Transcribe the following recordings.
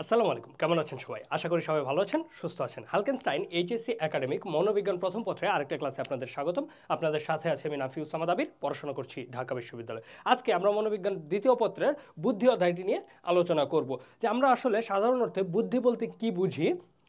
আসসালামু আলাইকুম, কেমন আছেন সবাই? আশা করি সবাই ভালো আছেন, সুস্থ আছেন। হালকেনস্টাইন এইচএসসি একাডেমিক মনোবিজ্ঞান প্রথম পত্রে আরেকটা ক্লাসে আপনাদের স্বাগতম। আপনাদের সাথে আছে আমি নাফিউস সামাদ আবির, পড়াশোনা করছি ঢাকা বিশ্ববিদ্যালয়ে। আজকে আমরা মনোবিজ্ঞান দ্বিতীয় পত্রের বুদ্ধি অধ্যায়টি নিয়ে আলোচনা করব, যে আমরা আসলে সাধারণ অর্থে বুদ্ধি বলতে কি বুঝি,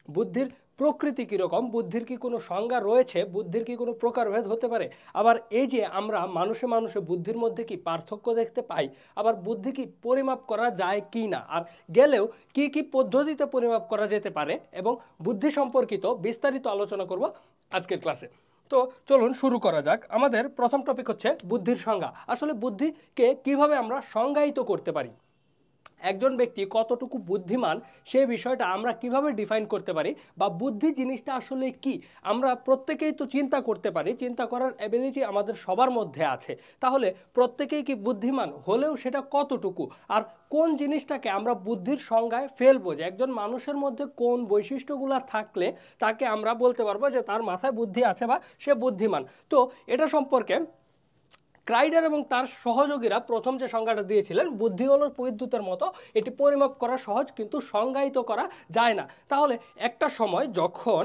বুদ্ধির প্রকৃতি কীরকম, বুদ্ধির কি কোনো সংজ্ঞা রয়েছে, বুদ্ধির কি কোনো প্রকারভেদ হতে পারে, আবার এই যে আমরা মানুষে মানুষে বুদ্ধির মধ্যে কি পার্থক্য দেখতে পাই, আবার বুদ্ধি কি পরিমাপ করা যায় কি না, আর গেলেও কি কি পদ্ধতিতে পরিমাপ করা যেতে পারে, এবং বুদ্ধি সম্পর্কিত বিস্তারিত আলোচনা করব আজকের ক্লাসে। তো চলুন শুরু করা যাক। আমাদের প্রথম টপিক হচ্ছে বুদ্ধির সংজ্ঞা। আসলে বুদ্ধিকে কিভাবে আমরা সংজ্ঞায়িত করতে পারি, একজন ব্যক্তি কতটুকু বুদ্ধিমান সেই বিষয়টা আমরা কিভাবে ডিফাইন করতে পারি, বা বুদ্ধি জিনিসটা আসলে কি আমরা প্রত্যেকেই তো চিন্তা করতে পারি, চিন্তা করার অ্যাবিলিটি আমাদের সবার মধ্যে আছে। তাহলে প্রত্যেকেই কি বুদ্ধিমান, হলেও সেটা কতটুকু, আর কোন জিনিসটাকে আমরা বুদ্ধির সংজ্ঞায় ফেলবো, যে একজন মানুষের মধ্যে কোন বৈশিষ্ট্যগুলো থাকলে তাকে আমরা বলতে পারবো যে তার মাথায় বুদ্ধি আছে বা সে বুদ্ধিমান। তো এটা সম্পর্কে ক্রাইডার এবং তার সহযোগীরা প্রথম যে সংজ্ঞাটা দিয়েছিলেন, বুদ্ধি হলো বিদ্যুতের মতো, এটি পরিমাপ করা সহজ কিন্তু সংজ্ঞায়িত করা যায় না। তাহলে একটা সময় যখন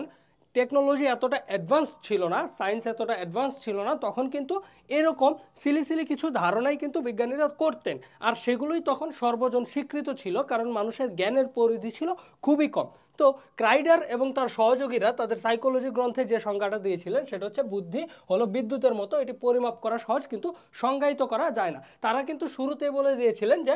টেকনোলজি এতটা অ্যাডভান্স ছিল না, সায়েন্স এতটা অ্যাডভান্স ছিল না, তখন কিন্তু এরকম সিলি সিলি কিছু ধারণাই কিন্তু বিজ্ঞানীরা করতেন, আর সেগুলোই তখন সর্বজন স্বীকৃত ছিল, কারণ মানুষের জ্ঞানের পরিধি ছিল খুবই কম। তো ক্রাইডার এবং তার সহযোগীরা তাদের সাইকোলজি গ্রন্থে যে সংজ্ঞাটা দিয়েছিলেন সেটা হচ্ছে বুদ্ধি হলো বিদ্যুতের মতো, এটি পরিমাপ করা সহজ কিন্তু সংজ্ঞায়িত করা যায় না। তারা কিন্তু শুরুতে বলে দিয়েছিলেন যে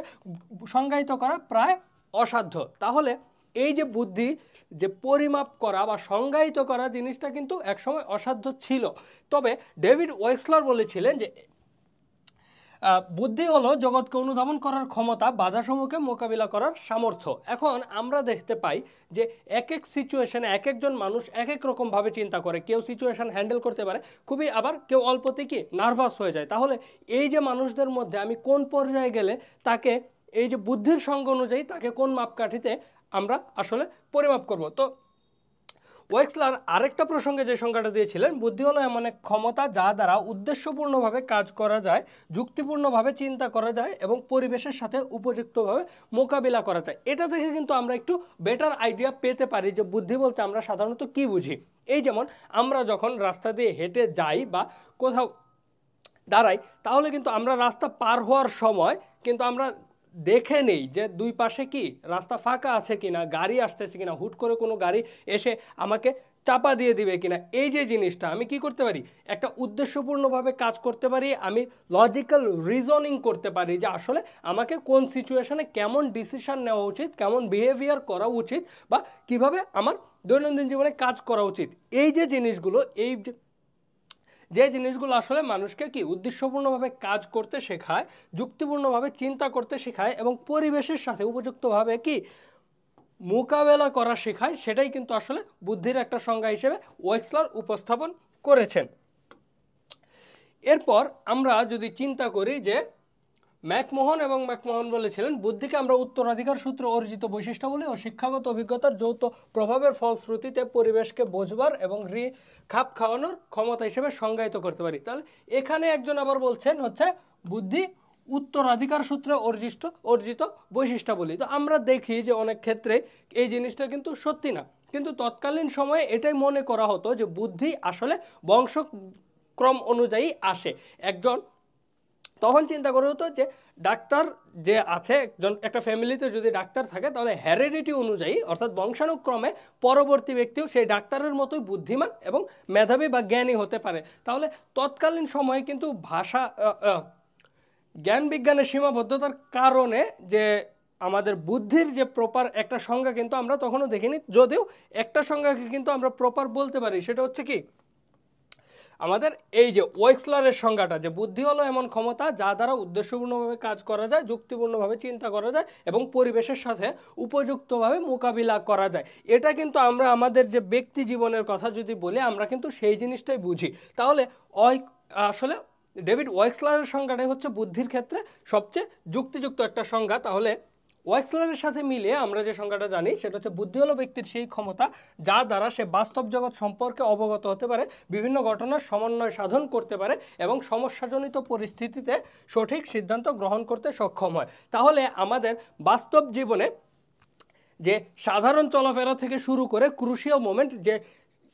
সংজ্ঞায়িত করা প্রায় অসাধ্য। তাহলে এই যে বুদ্ধি যে পরিমাপ করা বা সংজ্ঞায়িত করা জিনিসটা কিন্তু একসময় অসাধ্য ছিল। তবে ডেভিড ওয়েক্সলার বলেছিলেন যে বুদ্ধি হলো জগৎকে অনুধাবন করার ক্ষমতা, বাধাসমূহকে মোকাবিলা করার সামর্থ্য। এখন আমরা দেখতে পাই যে এক এক সিচুয়েশনে এক একজন মানুষ এক এক রকমভাবে চিন্তা করে, কেউ সিচুয়েশন হ্যান্ডেল করতে পারে খুবই, আবার কেউ অল্পতে কি নার্ভাস হয়ে যায়। তাহলে এই যে মানুষদের মধ্যে আমি কোন পর্যায়ে গেলে তাকে এই যে বুদ্ধির সঙ্গ অনুযায়ী তাকে কোন মাপকাঠিতে আমরা আসলে পরিমাপ করব। তো ওয়েক্সলার আরেকটা প্রসঙ্গে যে সংজ্ঞাটা দিয়েছিলেন, বুদ্ধি হলো এমন এক ক্ষমতা যা দ্বারা উদ্দেশ্যপূর্ণভাবে কাজ করা যায়, যুক্তিপূর্ণভাবে চিন্তা করা যায় এবং পরিবেশের সাথে উপযুক্তভাবে মোকাবিলা করা যায়। এটা থেকে কিন্তু আমরা একটু বেটার আইডিয়া পেতে পারি যে বুদ্ধি বলতে আমরা সাধারণত কি বুঝি। এই যেমন আমরা যখন রাস্তা দিয়ে হেঁটে যাই বা কোথাও দাঁড়াই, তাহলে কিন্তু আমরা রাস্তা পার হওয়ার সময় কিন্তু আমরা দেখে নেই যে দুই পাশে কি রাস্তা ফাঁকা আছে কিনা, গাড়ি আসতেছে কিনা, হুট করে কোনো গাড়ি এসে আমাকে চাপা দিয়ে দিবে কিনা। এই যে জিনিসটা আমি কি করতে পারি, একটা উদ্দেশ্যপূর্ণভাবে কাজ করতে পারি, আমি লজিক্যাল রিজনিং করতে পারি যে আসলে আমাকে কোন সিচুয়েশনে কেমন ডিসিশন নেওয়া উচিত, কেমন বিহেভিয়ার করা উচিত, বা কিভাবে আমার দৈনন্দিন জীবনে কাজ করা উচিত। এই যে জিনিসগুলো, এই যে জিনিসগুলো আসলে মানুষকে কি উদ্দেশ্যপূর্ণভাবে কাজ করতে শেখায়, যুক্তিপূর্ণভাবে চিন্তা করতে শেখায় এবং পরিবেশের সাথে উপযুক্তভাবে কি মোকাবেলা করা শেখায়, সেটাই কিন্তু আসলে বুদ্ধির একটা সংজ্ঞা হিসেবে ওয়েক্সলার উপস্থাপন করেছেন। এরপর আমরা যদি চিন্তা করি যে ম্যাকমোহন বলেছিলেন বুদ্ধিকে আমরা উত্তরাধিকার সূত্রে অর্জিত বৈশিষ্ট্যাবলী ও শিক্ষাগত অভিজ্ঞতার যৌথ প্রভাবের ফলশ্রুতিতে পরিবেশকে বোঝবার এবং খাপ খাওয়ানোর ক্ষমতা হিসেবে সংজ্ঞায়িত করতে পারি। তাহলে এখানে একজন আবার বলছেন হচ্ছে বুদ্ধি উত্তরাধিকার সূত্রে অর্জিত বৈশিষ্ট্যাবলী। তো আমরা দেখি যে অনেক ক্ষেত্রে এই জিনিসটা কিন্তু সত্যি না, কিন্তু তৎকালীন সময়ে এটাই মনে করা হতো যে বুদ্ধি আসলে বংশক্রম অনুযায়ী আসে। একজন তখন চিন্তা করে হতো যে ডাক্তার যে আছে, একজন একটা ফ্যামিলিতে যদি ডাক্তার থাকে তাহলে হ্যারিডিটি অনুযায়ী অর্থাৎ বংশানুক্রমে পরবর্তী ব্যক্তিও সেই ডাক্তারের মতোই বুদ্ধিমান এবং মেধাবী বা জ্ঞানী হতে পারে। তাহলে তৎকালীন সময়ে কিন্তু জ্ঞান বিজ্ঞানের সীমাবদ্ধতার কারণে যে আমাদের বুদ্ধির যে প্রপার একটা সংজ্ঞা কিন্তু আমরা তখনও দেখিনি, যদিও একটা সংজ্ঞাকে কিন্তু আমরা প্রপার বলতে পারি, সেটা হচ্ছে কি আমাদের এই যে ওয়েক্সলারের সংজ্ঞাটা, যে বুদ্ধি হলো এমন ক্ষমতা যা দ্বারা উদ্দেশ্যপূর্ণভাবে কাজ করা যায়, যুক্তিপূর্ণভাবে চিন্তা করা যায় এবং পরিবেশের সাথে উপযুক্তভাবে মোকাবিলা করা যায়। এটা কিন্তু আমরা আমাদের যে ব্যক্তি জীবনের কথা যদি বলি, আমরা কিন্তু সেই জিনিসটাই বুঝি। তাহলে আসলে ডেভিড ওয়েক্সলারের সংজ্ঞাটাই হচ্ছে বুদ্ধির ক্ষেত্রে সবচেয়ে যুক্তিযুক্ত একটা সংজ্ঞা। তাহলে ওয়েক্সলারের সাথে মিলিয়ে আমরা যে সংজ্ঞাটা জানি সেটা হচ্ছে বুদ্ধি হলো ব্যক্তির সেই ক্ষমতা যা দ্বারা সে বাস্তব জগৎ সম্পর্কে অবগত হতে পারে, বিভিন্ন ঘটনার সমন্বয় সাধন করতে পারে এবং সমস্যাজনিত পরিস্থিতিতে সঠিক সিদ্ধান্ত গ্রহণ করতে সক্ষম হয়। তাহলে আমাদের বাস্তব জীবনে যে সাধারণ চলাফেরা থেকে শুরু করে ক্রুশিয়াল মোমেন্ট যে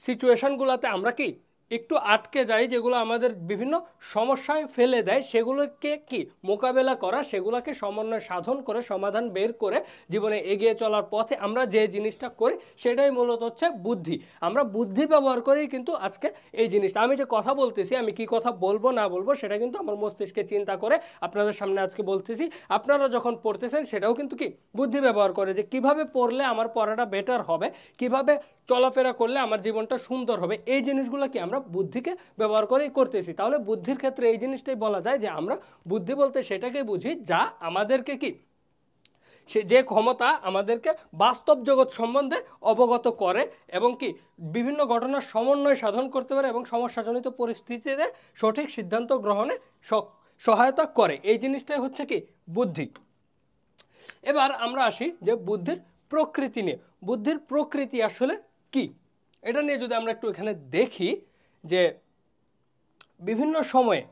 সিচুয়েশনগুলোতে আমরা কি একটু আটকে যাই, যেগুলো আমাদের বিভিন্ন সমস্যায় ফেলে দেয়, সেগুলোকে কি মোকাবেলা করা, সেগুলোকে সমন্বয় সাধন করে সমাধান বের করে জীবনে এগিয়ে চলার পথে আমরা যে জিনিসটা করি সেটাই মূলত হচ্ছে বুদ্ধি। আমরা বুদ্ধি ব্যবহার করেই কিন্তু আজকে এই জিনিসটা, আমি যে কথা বলতেছি, আমি কি কথা বলবো না বলবো সেটা কিন্তু আমার মস্তিষ্কে চিন্তা করে আপনাদের সামনে আজকে বলতেছি। আপনারা যখন পড়তেছেন সেটাও কিন্তু কি বুদ্ধি ব্যবহার করে, যে কিভাবে পড়লে আমার পড়াটা বেটার হবে, কিভাবে চলাফেরা করলে আমার জীবনটা সুন্দর হবে, এই জিনিসগুলো কি আমরা বুদ্ধিকে ব্যবহার করেই করতেছি। তাহলে বুদ্ধির ক্ষেত্রে এই জিনিসটাই বলা যায় যে আমরা বুদ্ধি বলতে সেটাকে বুঝি যা আমাদেরকে কি, সে যে ক্ষমতা আমাদেরকে বাস্তব জগৎ সম্বন্ধে অবগত করে এবং কি বিভিন্ন ঘটনার সমন্বয় সাধন করতে পারে এবং সমস্যাজনিত পরিস্থিতিতে সঠিক সিদ্ধান্ত গ্রহণে সহায়তা করে, এই জিনিসটাই হচ্ছে কি বুদ্ধি। এবার আমরা আসি যে বুদ্ধির প্রকৃতি নিয়ে। বুদ্ধির প্রকৃতি আসলে কি, এটা নিয়ে যদি আমরা একটু এখানে দেখি যে বিভিন্ন সময়ে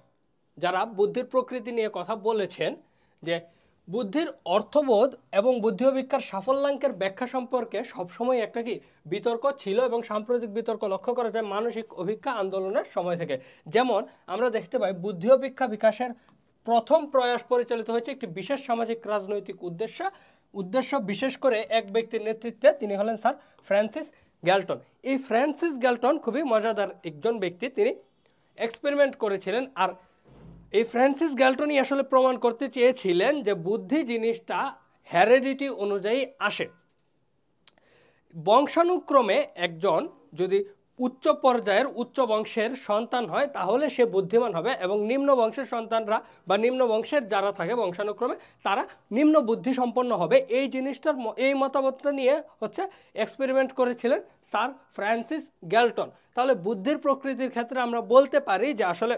যারা বুদ্ধির প্রকৃতি নিয়ে কথা বলেছেন, যে বুদ্ধির অর্থবোধ এবং বুদ্ধি অভিজ্ঞার সাফল্যাঙ্কের ব্যাখ্যা সম্পর্কে সবসময় একটা কি বিতর্ক ছিল এবং সাম্প্রতিক বিতর্ক লক্ষ্য করা যায় মানসিক অভিজ্ঞা আন্দোলনের সময় থেকে। যেমন আমরা দেখতে পাই বুদ্ধি অভিজ্ঞা বিকাশের প্রথম প্রয়াস পরিচালিত হয়েছে একটি বিশেষ সামাজিক রাজনৈতিক উদ্দেশ্য বিশেষ করে এক ব্যক্তির নেতৃত্বে, তিনি হলেন স্যার ফ্রান্সিস গ্যালটন। এই ফ্রান্সিস গ্যালটন খুবই মজাদার একজন ব্যক্তি, তিনি এক্সপেরিমেন্ট করেছিলেন। আর এই ফ্রান্সিস গ্যালটনই আসলে প্রমাণ করতে চেয়েছিলেন যে বুদ্ধি জিনিসটা হেরিডিটি অনুযায়ী আসে। বংশানুক্রমে একজন যদি উচ্চ পর্যায়ের উচ্চ বংশের সন্তান হয় তাহলে সে বুদ্ধিমান হবে, এবং নিম্ন বংশের সন্তানরা বা নিম্ন বংশের যারা থাকে বংশানুক্রমে তারা নিম্ন বুদ্ধি সম্পন্ন হবে। এই জিনিসটার এই মতামতটা নিয়ে হচ্ছে এক্সপেরিমেন্ট করেছিলেন স্যার ফ্রান্সিস গ্যালটন। তাহলে বুদ্ধির প্রকৃতির ক্ষেত্রে আমরা বলতে পারি যে আসলে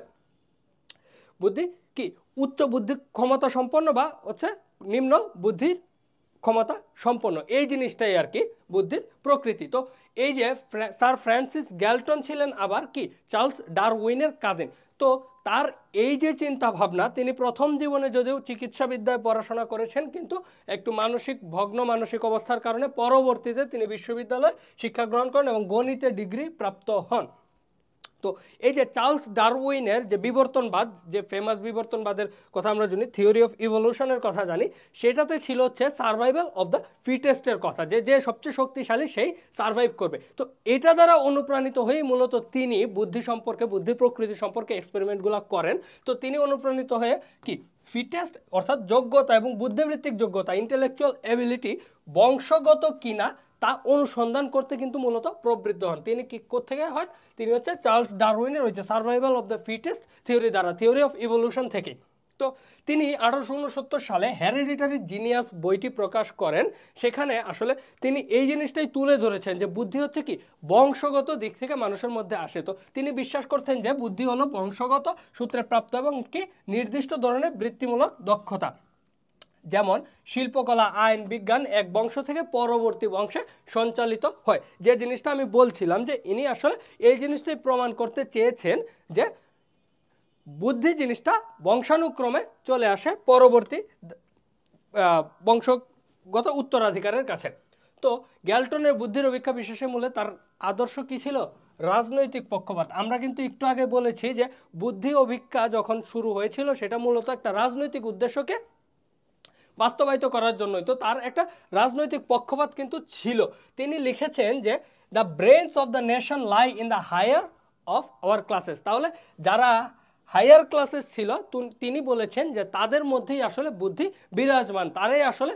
বুদ্ধি কি উচ্চ বুদ্ধি ক্ষমতা সম্পন্ন বা হচ্ছে নিম্ন বুদ্ধির ক্ষমতা সম্পন্ন, এই জিনিসটাই আর কি বুদ্ধির প্রকৃতি। তো এই যে স্যার ফ্রান্সিস গ্যালটন ছিলেন আবার কি চার্লস ডারউইনের কাজিন। তো তার এই যে চিন্তা ভাবনা, তিনি প্রথম জীবনে যদিও চিকিৎসাবিদ্যায় পড়াশোনা করেছেন কিন্তু একটু ভগ্ন মানসিক অবস্থার কারণে পরবর্তীতে তিনি বিশ্ববিদ্যালয়ে শিক্ষা গ্রহণ করেন এবং গণিতে ডিগ্রি প্রাপ্ত হন। তো এই যে চার্লস ডারউইনের যে বিবর্তনবাদ, যে ফেমাস বিবর্তনবাদের কথা আমরা জানি, থিওরি অফ ইভলিউশনের কথা জানি, সেটাতে ছিল হচ্ছে সার্ভাইভাল অফ দ্য ফিটেস্টের কথা, যে যে সবচেয়ে শক্তিশালী সেই সার্ভাইভ করবে। তো এটা দ্বারা অনুপ্রাণিত হয়ে মূলত তিনি বুদ্ধি সম্পর্কে, বুদ্ধি প্রকৃতি সম্পর্কে এক্সপেরিমেন্টগুলো করেন। তো তিনি অনুপ্রাণিত হয়ে কি ফিটেস্ট অর্থাৎ যোগ্যতা এবং বুদ্ধিবৃত্তিক যোগ্যতা, ইন্টেলেকচুয়াল এবিলিটি বংশগত কিনা তা অনুসন্ধান করতে কিন্তু মূলত প্রবৃত্ত হন। তিনি কি কোত্থেকে হয়, তিনি হচ্ছে চার্লস ডারউইনের হচ্ছে survival of the fittest theory দ্বারা, থিওরি অফ ইভলিউশন থেকে। তো তিনি 1869 সালে হেরিডিটারি জিনিয়াস বইটি প্রকাশ করেন। সেখানে আসলে তিনি এই জিনিসটাই তুলে ধরেছেন যে বুদ্ধি হচ্ছে কি বংশগত দিক থেকে মানুষের মধ্যে আসে। তো তিনি বিশ্বাস করতেন যে বুদ্ধি হলো বংশগত সূত্রে প্রাপ্ত এবং কি নির্দিষ্ট ধরনের বৃত্তিমূলক দক্ষতা, যেমন শিল্পকলা, আইন, বিজ্ঞান এক বংশ থেকে পরবর্তী বংশে সঞ্চালিত হয়। যে জিনিসটা আমি বলছিলাম যে ইনি আসলে এই জিনিসটাই প্রমাণ করতে চেয়েছেন যে বুদ্ধি জিনিসটা বংশানুক্রমে চলে আসে পরবর্তী বংশগত উত্তরাধিকারের কাছে। তো গ্যালটনের বুদ্ধির অভিজ্ঞা বিশেষে মূলে তার আদর্শ কি ছিল, রাজনৈতিক পক্ষপাত। আমরা কিন্তু একটু আগে বলেছি যে বুদ্ধি অভিজ্ঞা যখন শুরু হয়েছিল সেটা মূলত একটা রাজনৈতিক উদ্দেশ্যকে বাস্তবায়িত করার জন্যই। তো তার একটা রাজনৈতিক পক্ষপাত কিন্তু ছিল। তিনি লিখেছেন যে the brains of the nation lie in the higher of our classes. তাহলে যারা হায়ার ক্লাসেস ছিল তিনি বলেছেন যে তাদের মধ্যেই আসলে বুদ্ধি বিরাজমান, তারাই আসলে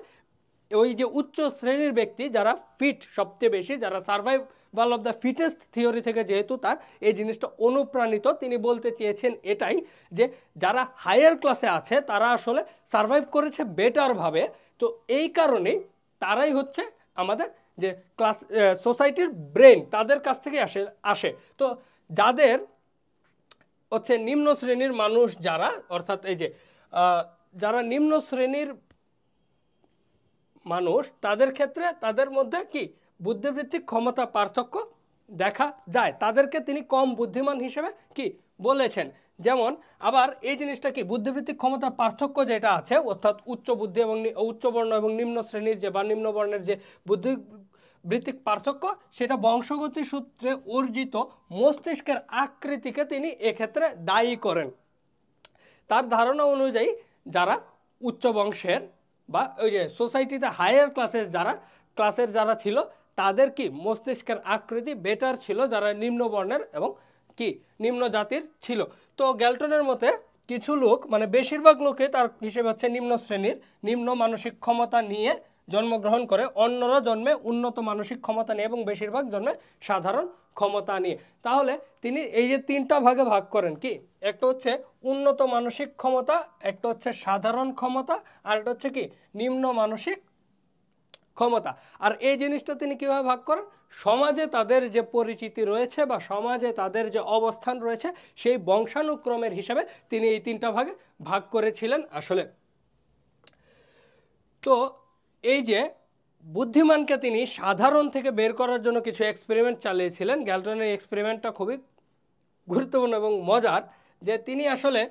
ওই যে উচ্চ শ্রেণীর ব্যক্তি যারা ফিট সবচেয়ে বেশি, যারা survival of the fittest theory থেকে যেহেতু তার এই জিনিসটা অনুপ্রাণিত, তিনি বলতে চেয়েছেন এটাই যে যারা হায়ার ক্লাসে আছে তারা আসলে সার্ভাইভ করেছে বেটারভাবে। তো এই কারণেই তারাই হচ্ছে আমাদের যে ক্লাস সোসাইটির ব্রেন, তাদের কাছ থেকে আসে। তো যাদের হচ্ছে নিম্ন শ্রেণীর মানুষ যারা, অর্থাৎ এই যে যারা নিম্ন শ্রেণীর মানুষ, তাদের ক্ষেত্রে তাদের মধ্যে কি বুদ্ধিবৃত্তিক ক্ষমতা পার্থক্য দেখা যায়, তাদেরকে তিনি কম বুদ্ধিমান হিসেবে কি বলেছেন। যেমন আবার এই জিনিসটা কি বুদ্ধিবৃত্তিক ক্ষমতার পার্থক্য যেটা আছে, অর্থাৎ উচ্চ বুদ্ধি এবং উচ্চ বর্ণ এবং নিম্ন শ্রেণীর যে বা নিম্ন বর্ণের যে বুদ্ধিবৃত্তিক পার্থক্য, সেটা বংশগতি সূত্রে অর্জিত মস্তিষ্কের আকৃতিকে তিনি এক্ষেত্রে দায়ী করেন। তার ধারণা অনুযায়ী যারা উচ্চ বংশের বা ওই যে সোসাইটিতে হায়ার ক্লাসের যারা ছিল তাদের কি মস্তিষ্কের আকৃতি বেটার ছিল যারা নিম্ন বর্ণের এবং কি নিম্ন জাতির ছিল। তো গ্যালটনের মতে কিছু লোক মানে বেশিরভাগ লোকে তার হিসেবে হচ্ছে নিম্ন শ্রেণীর, নিম্ন মানসিক ক্ষমতা নিয়ে জন্মগ্রহণ করে, অন্যরা জন্মে উন্নত মানসিক ক্ষমতা নিয়ে এবং বেশিরভাগ জন্মে সাধারণ ক্ষমতা নিয়ে। তাহলে তিনি এই যে তিনটা ভাগে ভাগ করেন, কি একটা হচ্ছে উন্নত মানসিক ক্ষমতা, একটা হচ্ছে সাধারণ ক্ষমতা, আর একটা হচ্ছে কি নিম্ন মানসিক ক্ষমতা। আর এই জিনিসটা তিনি কিভাবে ভাগ করেন, সমাজে তাদের যে পরিচিতি রয়েছে বা সমাজে তাদের যে অবস্থান রয়েছে সেই বংশানুক্রমের হিসাবে তিনি এই তিনটা ভাগে ভাগ করেছিলেন আসলে। তো এই যে বুদ্ধিমানকে তিনি সাধারণ থেকে বের করার জন্য কিছু এক্সপেরিমেন্ট চালিয়েছিলেন। গ্যালটনের এক্সপেরিমেন্টটা খুবই গুরুত্বপূর্ণ এবং মজার, যে তিনি আসলে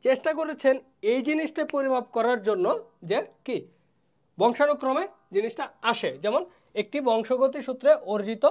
চেষ্টা করেছেন এই জিনিসটা পরিমাপ করার জন্য যে কি বংশানুক্রমে জিনিসটা আসে। যেমন একটি বংশগতি সূত্রে অর্জিত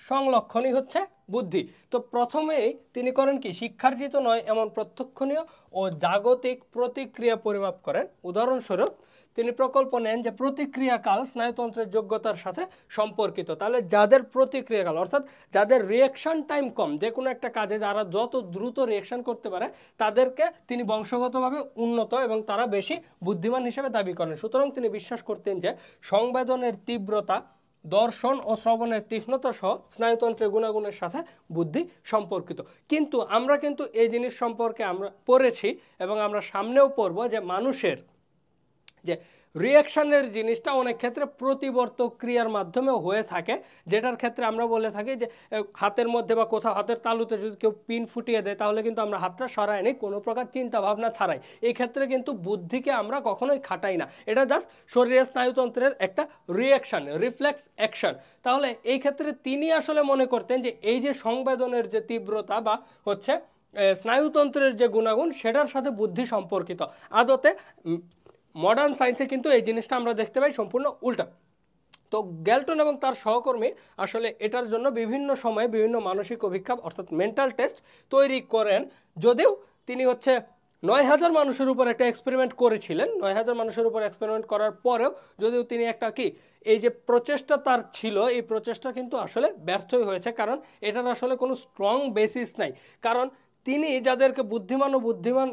সংলক্ষণই হচ্ছে বুদ্ধি। তো প্রথমেই তিনি করেন কি শিক্ষার্জিত নয় এমন প্রত্যক্ষণীয় ও জাগতিক প্রতিক্রিয়া পরিমাপ করেন। উদাহরণস্বরূপ তিনি প্রকল্প নেন যে প্রতিক্রিয়াকাল স্নায়ুতন্ত্রের যোগ্যতার সাথে সম্পর্কিত। তাহলে যাদের প্রতিক্রিয়াকাল অর্থাৎ যাদের রিয়াকশন টাইম কম, যে কোনো একটা কাজে যারা যত দ্রুত রিয়াকশন করতে পারে তাদেরকে তিনি বংশগতভাবে উন্নত এবং তারা বেশি বুদ্ধিমান হিসেবে দাবি করেন। সুতরাং তিনি বিশ্বাস করতেন যে সংবেদনের তীব্রতা, দর্শন ও শ্রবণের তীক্ষ্ণতা সহ স্নায়ুতন্ত্রের গুণাগুণের সাথে বুদ্ধি সম্পর্কিত। কিন্তু আমরা কিন্তু এই জিনিস সম্পর্কে আমরা পড়েছি এবং আমরা সামনেও পড়ব যে মানুষের যে রিয়াকশনের জিনিসটা অনেক ক্ষেত্রে প্রতিবর্তক ক্রিয়ার মাধ্যমে হয়ে থাকে, যেটার ক্ষেত্রে আমরা বলে থাকি যে হাতের মধ্যে বা কোথাও হাতের তালুতে যদি কেউ পিন ফুটিয়ে দেয় তাহলে কিন্তু আমরা হাতটা সরাই নিই কোনো প্রকার চিন্তা ভাবনা ছাড়াই। এই ক্ষেত্রে কিন্তু বুদ্ধিকে আমরা কখনোই খাটাই না, এটা জাস্ট শরীরের স্নায়ুতন্ত্রের একটা রিয়াকশন, রিফ্লেক্স অ্যাকশন। তাহলে এই ক্ষেত্রে তিনি আসলে মনে করতেন যে এই যে সংবেদনের যে তীব্রতা বা হচ্ছে স্নায়ুতন্ত্রের যে গুণাগুণ সেটার সাথে বুদ্ধি সম্পর্কিত। আদতে মডার্ন সায়েন্সে কিন্তু এই জিনিসটা আমরা দেখতে পাই সম্পূর্ণ উল্টা। তো গ্যালটন এবং তার সহকর্মী আসলে এটার জন্য বিভিন্ন সময়ে বিভিন্ন মানসিক অভিক্ষেপ অর্থাৎ মেন্টাল টেস্ট তৈরি করেন। যদিও তিনি হচ্ছে ৯,০০০ মানুষের উপর একটা এক্সপেরিমেন্ট করেছিলেন, ৯,০০০ মানুষের উপর এক্সপেরিমেন্ট করার পরেও যদিও তিনি একটা কি এই যে প্রচেষ্টা তার ছিল, এই প্রচেষ্টা কিন্তু আসলে ব্যর্থই হয়েছে, কারণ এটার আসলে কোনো স্ট্রং বেসিস নাই। কারণ তিনি যাদেরকে বুদ্ধিমান ও বুদ্ধিমান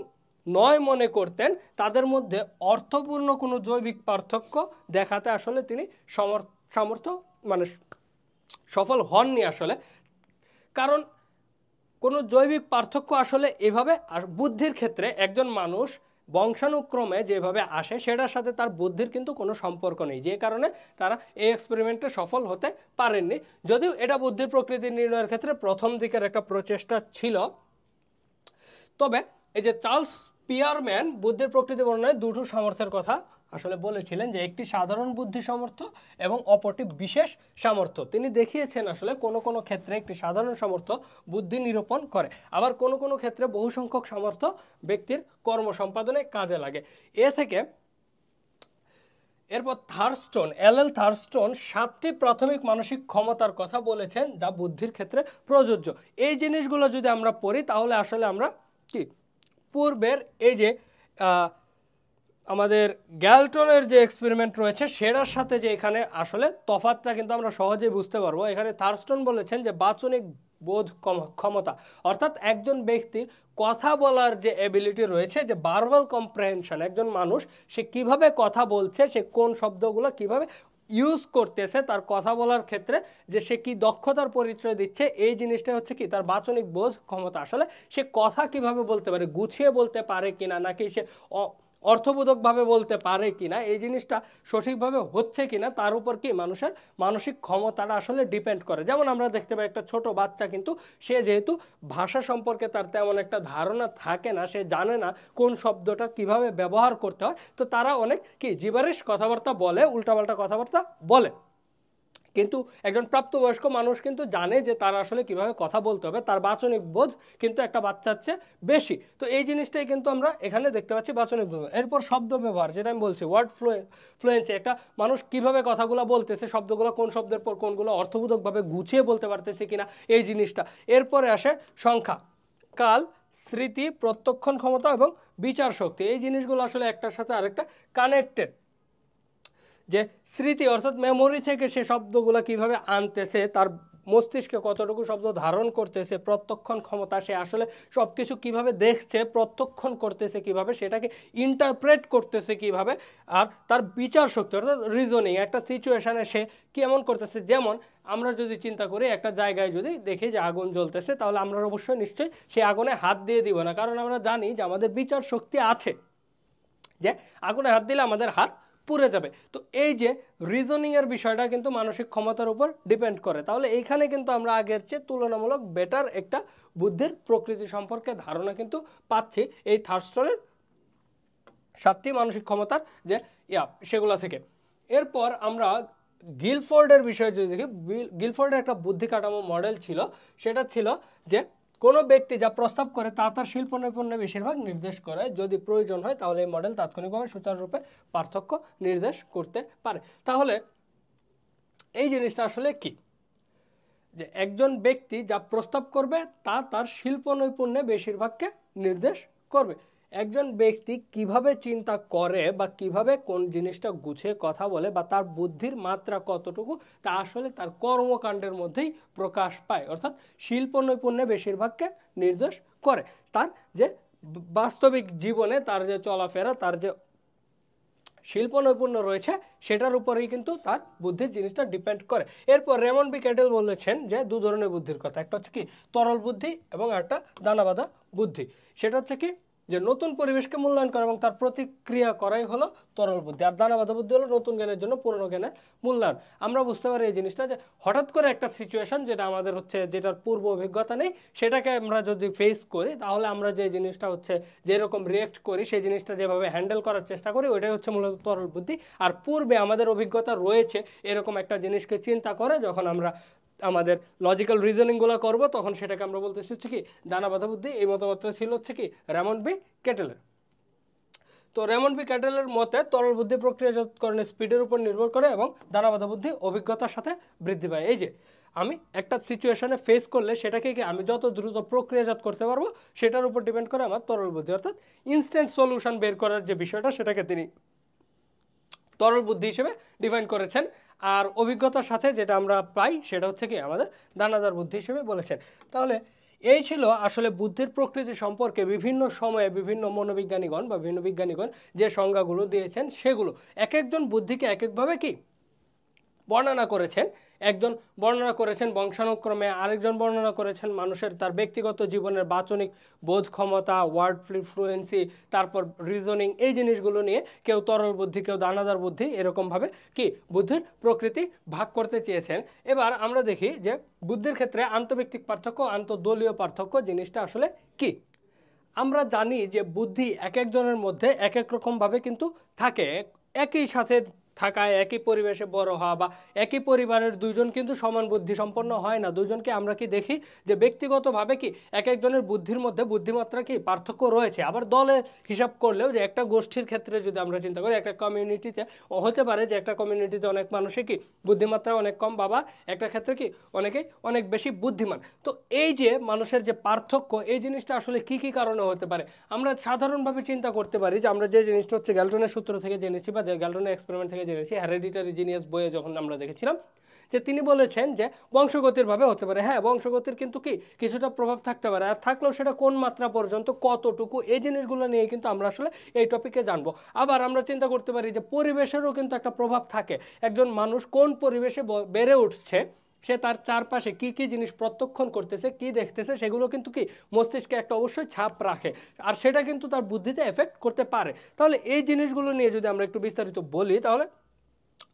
নয় মনে করতেন তাদের মধ্যে অর্থপূর্ণ কোনো জৈবিক পার্থক্য দেখাতে আসলে তিনি সামর্থ্য মানে সফল হননি আসলে। কারণ কোনো জৈবিক পার্থক্য আসলে এভাবে বুদ্ধির ক্ষেত্রে একজন মানুষ বংশানুক্রমে যেভাবে আসে সেটার সাথে তার বুদ্ধির কিন্তু কোনো সম্পর্ক নেই, যে কারণে তারা এই এক্সপেরিমেন্টে সফল হতে পারেননি। যদিও এটা বুদ্ধির প্রকৃতি নির্ণয়ের ক্ষেত্রে প্রথম দিকের একটা প্রচেষ্টা ছিল। তবে এই যে চার্লস পিয়ারম্যান বুদ্ধির প্রকৃতি বর্ণনায় দুটো সামর্থ্যের কথা আসলে বলেছিলেন, যে একটি সাধারণ বুদ্ধি সামর্থ্য এবং অপরটি বিশেষ সামর্থ্য। তিনি দেখিয়েছেন আসলে কোনো কোনো ক্ষেত্রে একটি সাধারণ সামর্থ্য বুদ্ধি নিরূপণ করে, আবার কোনো কোনো ক্ষেত্রে বহু সংখ্যক সামর্থ্য ব্যক্তির কর্ম সম্পাদনে কাজে লাগে। এ থেকে এরপর এল থার্স্টোন 7টি প্রাথমিক মানসিক ক্ষমতার কথা বলেছেন যা বুদ্ধির ক্ষেত্রে প্রযোজ্য। এই জিনিসগুলো যদি আমরা পড়ি তাহলে আসলে আমরা কি পূর্বের এই যে আমাদের গ্যালটনের যে এক্সপেরিমেন্ট রয়েছে সেটার সাথে যে এখানে আসলে তফাৎটা কিন্তু আমরা সহজেই বুঝতে পারবো। এখানে থার্স্টোন বলেছেন যে বাচনিক বোধ ক্ষমতা অর্থাৎ একজন ব্যক্তির কথা বলার যে এবিলিটি রয়েছে, যে ভার্বাল কম্প্রেহেনশন, একজন মানুষ সে কিভাবে কথা বলছে, সে কোন শব্দগুলো কিভাবে ইউজ করতেছে তার কথা বলার ক্ষেত্রে, যে সে কি দক্ষতার পরিচয় দিচ্ছে, এই জিনিসটা হচ্ছে কি তার বাচনিক বোধ ক্ষমতা। আসলে সে কথা কিভাবে বলতে পারে, গুছিয়ে বলতে পারে কিনা, নাকি সে অর্থবোধকভাবে বলতে পারে কিনা, এই জিনিসটা সঠিকভাবে হচ্ছে কিনা তার উপর কি মানুষের মানসিক ক্ষমতাটা আসলে ডিপেন্ড করে। যেমন আমরা দেখতে পাই একটা ছোট বাচ্চা কিন্তু সে যেহেতু ভাষা সম্পর্কে তার তেমন একটা ধারণা থাকে না, সে জানে না কোন শব্দটা কিভাবে ব্যবহার করতে হয়, তো তারা অনেক কি জিবারিশ কথাবার্তা বলে, উল্টাপাল্টা কথাবার্তা বলে। কিন্তু একজন প্রাপ্তবয়স্ক মানুষ কিন্তু জানে যে তার আসলে কিভাবে কথা বলতে হবে, তার বাচনিক বোধ কিন্তু একটা বাচ্চার চেয়ে বেশি। তো এই জিনিসটাই কিন্তু আমরা এখানে দেখতে পাচ্ছি বাচনিক বোধ। এরপর শব্দ ব্যবহার, যেটা আমি বলছি ওয়ার্ড ফ্লুয়েন্সি, একটা মানুষ কিভাবে কথাগুলো বলতেছে, শব্দগুলো কোন শব্দের পর কোনগুলো অর্থবোধকভাবে গুছিয়ে বলতে পারতেছে কিনা, এই জিনিসটা। এরপরে আসে সংখ্যা, কাল, স্মৃতি, প্রত্যক্ষণ ক্ষমতা এবং বিচার শক্তি। এই জিনিসগুলো আসলে একটার সাথে আরেকটা কানেক্টেড। যে স্মৃতি অর্থাৎ মেমোরি থেকে সে শব্দগুলো কিভাবে আনতেছে, তার মস্তিষ্কে কতটুকু শব্দ ধারণ করতেছে, প্রত্যক্ষণ ক্ষমতা, সে আসলে সব কিছু কীভাবে দেখছে, প্রত্যক্ষণ করতেছে কিভাবে, সেটাকে ইন্টারপ্রেট করতেছে কিভাবে, আর তার বিচার শক্তি অর্থাৎ রিজনিং, একটা সিচুয়েশানে সে কেমন করতেছে। যেমন আমরা যদি চিন্তা করি একটা জায়গায় যদি দেখি যে আগুন জ্বলতেছে, তাহলে আমরা অবশ্যই নিশ্চয়ই সেই আগুনে হাত দিয়ে দিব না, কারণ আমরা জানি যে আমাদের বিচার শক্তি আছে যে আগুনে হাত দিলে আমাদের হাত পুড়ে যাবে। তো এই যে রিজনিংয়ের বিষয়টা কিন্তু মানসিক ক্ষমতার উপর ডিপেন্ড করে। তাহলে এইখানে কিন্তু আমরা আগের চেয়ে তুলনামূলক বেটার একটা বুদ্ধির প্রকৃতি সম্পর্কে ধারণা কিন্তু পাচ্ছি এই থার্স্টনের 7টি মানসিক ক্ষমতার যে সেগুলো থেকে। এরপর আমরা গিলফোর্ডের বিষয়ে যদি দেখি, গিলফোর্ডের একটা বুদ্ধি কাঠামো মডেল ছিল, সেটা ছিল যে কোনো ব্যক্তি যা প্রস্তাব করে তা তার শিল্প নৈপুণ্যে বেশিরভাগ নির্দেশ করে, যদি প্রয়োজন হয় তাহলে এই মডেল তাৎক্ষণিকভাবে সুচারুরূপে পার্থক্য নির্দেশ করতে পারে। তাহলে এই জিনিসটা আসলে কি, যে একজন ব্যক্তি যা প্রস্তাব করবে তা তার শিল্প নৈপুণ্যে বেশিরভাগকে নির্দেশ করবে। একজন ব্যক্তি কিভাবে চিন্তা করে বা কিভাবে কোন জিনিসটা গুছিয়ে কথা বলে বা তার বুদ্ধির মাত্রা কতটুকু, তা আসলে তার কর্মকাণ্ডের মধ্যেই প্রকাশ পায়, অর্থাৎ শিল্প নৈপুণ্যে বেশিরভাগকে নির্দেশ করে। তার যে বাস্তবিক জীবনে তার যে চলাফেরা, তার যে শিল্প নৈপুণ্য রয়েছে, সেটার উপরেই কিন্তু তার বুদ্ধির জিনিসটা ডিপেন্ড করে। এরপর রেমন্ড বি ক্যাটেল বলেছেন যে 2 ধরনের বুদ্ধির কথা, একটা হচ্ছে কি তরল বুদ্ধি এবং একটা দানাবাঁধা বুদ্ধি। সেটা হচ্ছে কি যে নতুন পরিবেশকে মূল্যায়ন করা এবং তার প্রতিক্রিয়া করাই হলো তরল বুদ্ধি, আর দানাবাঁধা বুদ্ধি হলো নতুন জ্ঞানের জন্য পুরনো জ্ঞানের মূল্যায়ন। আমরা বুঝতে পারি এই জিনিসটা যে হঠাৎ করে একটা সিচুয়েশন যেটা আমাদের হচ্ছে, যেটার পূর্ব অভিজ্ঞতা নেই, সেটাকে আমরা যদি ফেস করি, তাহলে আমরা যে জিনিসটা হচ্ছে যেরকম রিয়েক্ট করি, সেই জিনিসটা যেভাবে হ্যান্ডেল করার চেষ্টা করি, ওইটাই হচ্ছে মূলত তরল বুদ্ধি। আর পূর্বে আমাদের অভিজ্ঞতা রয়েছে এরকম একটা জিনিসকে চিন্তা করে যখন আমরা আমাদের লজিক্যাল রিজনিংগুলো করব, তখন সেটাকে আমরা বলতেছি হচ্ছে কি দানাবাঁধা বুদ্ধি। এই মতবাদটা ছিল হচ্ছে কি রেমন্ড বি ক্যাটেলের। তো রেমন্ড বি ক্যাটেলের মতে তরল বুদ্ধি প্রক্রিয়াজাতকরণের স্পিডের উপর নির্ভর করে এবং দানাবাঁধা বুদ্ধি অভিজ্ঞতার সাথে বৃদ্ধি পায়। এই যে আমি একটা সিচুয়েশনে ফেস করলে সেটাকে কি আমি যত দ্রুত প্রক্রিয়াজাত করতে পারবো, সেটার উপর ডিপেন্ড করে আমার তরল বুদ্ধি, অর্থাৎ ইনস্ট্যান্ট সলিউশন বের করার যে বিষয়টা, সেটাকে তিনি তরল বুদ্ধি হিসেবে ডিফাইন করেছেন। আর অভিজ্ঞতার সাথে যেটা আমরা পাই সেটা হচ্ছে কি আমাদের দানাদার বুদ্ধি হিসেবে বলেছেন। তাহলে এই ছিল আসলে বুদ্ধির প্রকৃতি সম্পর্কে বিভিন্ন সময়ে বিভিন্ন মনোবিজ্ঞানীগণ বা বিভিন্ন বিজ্ঞানীগণ যে সংজ্ঞাগুলো দিয়েছেন, সেগুলো এক একজন বুদ্ধিকে এক একভাবে কি বর্ণনা করেছেন। একজন বর্ণনা করেছেন বংশানুক্রমে, আরেকজন বর্ণনা করেছেন মানুষের তার ব্যক্তিগত জীবনের বাচনিক বোধ ক্ষমতা, ওয়ার্ড ফ্লুয়েন্সি, তারপর রিজনিং, এই জিনিসগুলো নিয়ে কেউ তরল বুদ্ধি, কেউ দানাদার বুদ্ধি, এরকমভাবে কি বুদ্ধির প্রকৃতি ভাগ করতে চেয়েছেন। এবার আমরা দেখি যে বুদ্ধির ক্ষেত্রে আন্তঃব্যক্তিক পার্থক্য, আন্তঃদলীয় পার্থক্য জিনিসটা আসলে কি। আমরা জানি যে বুদ্ধি এক একজনের মধ্যে এক এক রকমভাবে কিন্তু থাকে। একই সাথে থাকা, একই পরিবেশে বড় হওয়া বা একই পরিবারের দুইজন কিন্তু সমান বুদ্ধি সম্পন্ন হয় না। দুজনকে আমরা কি দেখি যে ব্যক্তিগতভাবে কি এক একজনের বুদ্ধির মধ্যে বুদ্ধিমাত্রা কি পার্থক্য রয়েছে। আবার দলে হিসাব করলেও যে একটা গোষ্ঠীর ক্ষেত্রে যদি আমরা চিন্তা করি, একটা কমিউনিটিতে হতে পারে যে একটা কমিউনিটিতে অনেক মানুষই কি বুদ্ধিমাত্রা অনেক কম, বাবা একটা ক্ষেত্রে কি অনেকেই অনেক বেশি বুদ্ধিমান। তো এই যে মানুষের যে পার্থক্য, এই জিনিসটা আসলে কি কি কারণে হতে পারে। আমরা সাধারণভাবে চিন্তা করতে পারি যে আমরা যে জিনিসটা হচ্ছে গ্যালটনের সূত্র থেকে জেনেছি বা গ্যালটনের এক্সপেরিমেন্ট থেকে জেনেছি, হেরিডিটারি জিনিয়াস বইয়ে যখন আমরা দেখেছিলাম, যে তিনি বলেছেন যে বংশগতির ভাবে হতে পারে। হ্যাঁ, বংশগতির কিন্তু কি কিছুটা প্রভাব থাকতে পারে, আর থাকলেও সেটা কোন মাত্রা পর্যন্ত, কতটুকু, এই জিনিসগুলো নিয়ে কিন্তু আমরা আসলে এই টপিকে জানবো। আবার আমরা চিন্তা করতে পারি যে পরিবেশেরও কিন্তু একটা প্রভাব থাকে। একজন মানুষ কোন পরিবেশে বেড়ে উঠছে, সে তার চারপাশে কি কি জিনিস প্রত্যক্ষণ করতেছে, কি দেখতেছে, সেগুলো কিন্তু কি মস্তিষ্কে একটা অবশ্যই ছাপ রাখে, আর সেটা কিন্তু তার বুদ্ধিতে এফেক্ট করতে পারে। তাহলে এই জিনিসগুলো নিয়ে যদি আমরা একটু বিস্তারিত বলি, তাহলে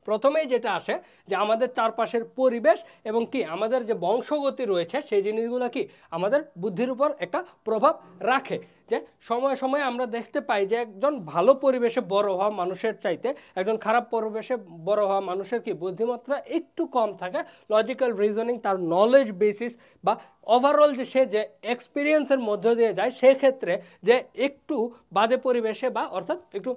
প্রথমেই যেটা আসে যে আমাদের চারপাশের পরিবেশ এবং কি আমাদের যে বংশগতি রয়েছে সেই জিনিসগুলো কি আমাদের বুদ্ধির উপর একটা প্রভাব রাখে। যে সময়ে সময়ে আমরা দেখতে পাই যে একজন ভালো পরিবেশে বড় হওয়া মানুষের চাইতে একজন খারাপ পরিবেশে বড় হওয়া মানুষের কি বুদ্ধিমত্তা একটু কম থাকে। লজিক্যাল রিজনিং, তার নলেজ বেসিস বা ওভারঅল যে এক্সপিরিয়েন্সের মধ্য দিয়ে যায়, সেক্ষেত্রে যে একটু বাজে পরিবেশে বা অর্থাৎ একটু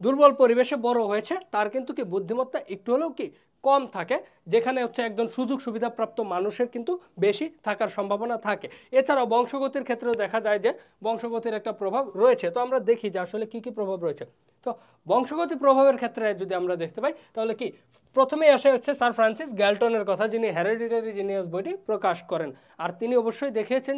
দুর্বল পরিবেশে বড় হয়েছে তার কিন্তু কি বুদ্ধিমত্তা একটু হলেও কি কম থাকে, যেখানে হচ্ছে একজন সুযোগ সুবিধাপ্রাপ্ত মানুষের কিন্তু বেশি থাকার সম্ভাবনা থাকে। এছাড়াও বংশগতির ক্ষেত্রেও দেখা যায় যে বংশগতির একটা প্রভাব রয়েছে। তো আমরা দেখি যে আসলে কি কি প্রভাব রয়েছে। তো বংশগতি প্রভাবের ক্ষেত্রে যদি আমরা দেখতে পাই তাহলে কি প্রথমেই আসে হচ্ছে স্যার ফ্রান্সিস গ্যালটনের কথা, যিনি হেরিডিটারি জিনিয়াস বইটি প্রকাশ করেন। আর তিনি অবশ্যই দেখিয়েছেন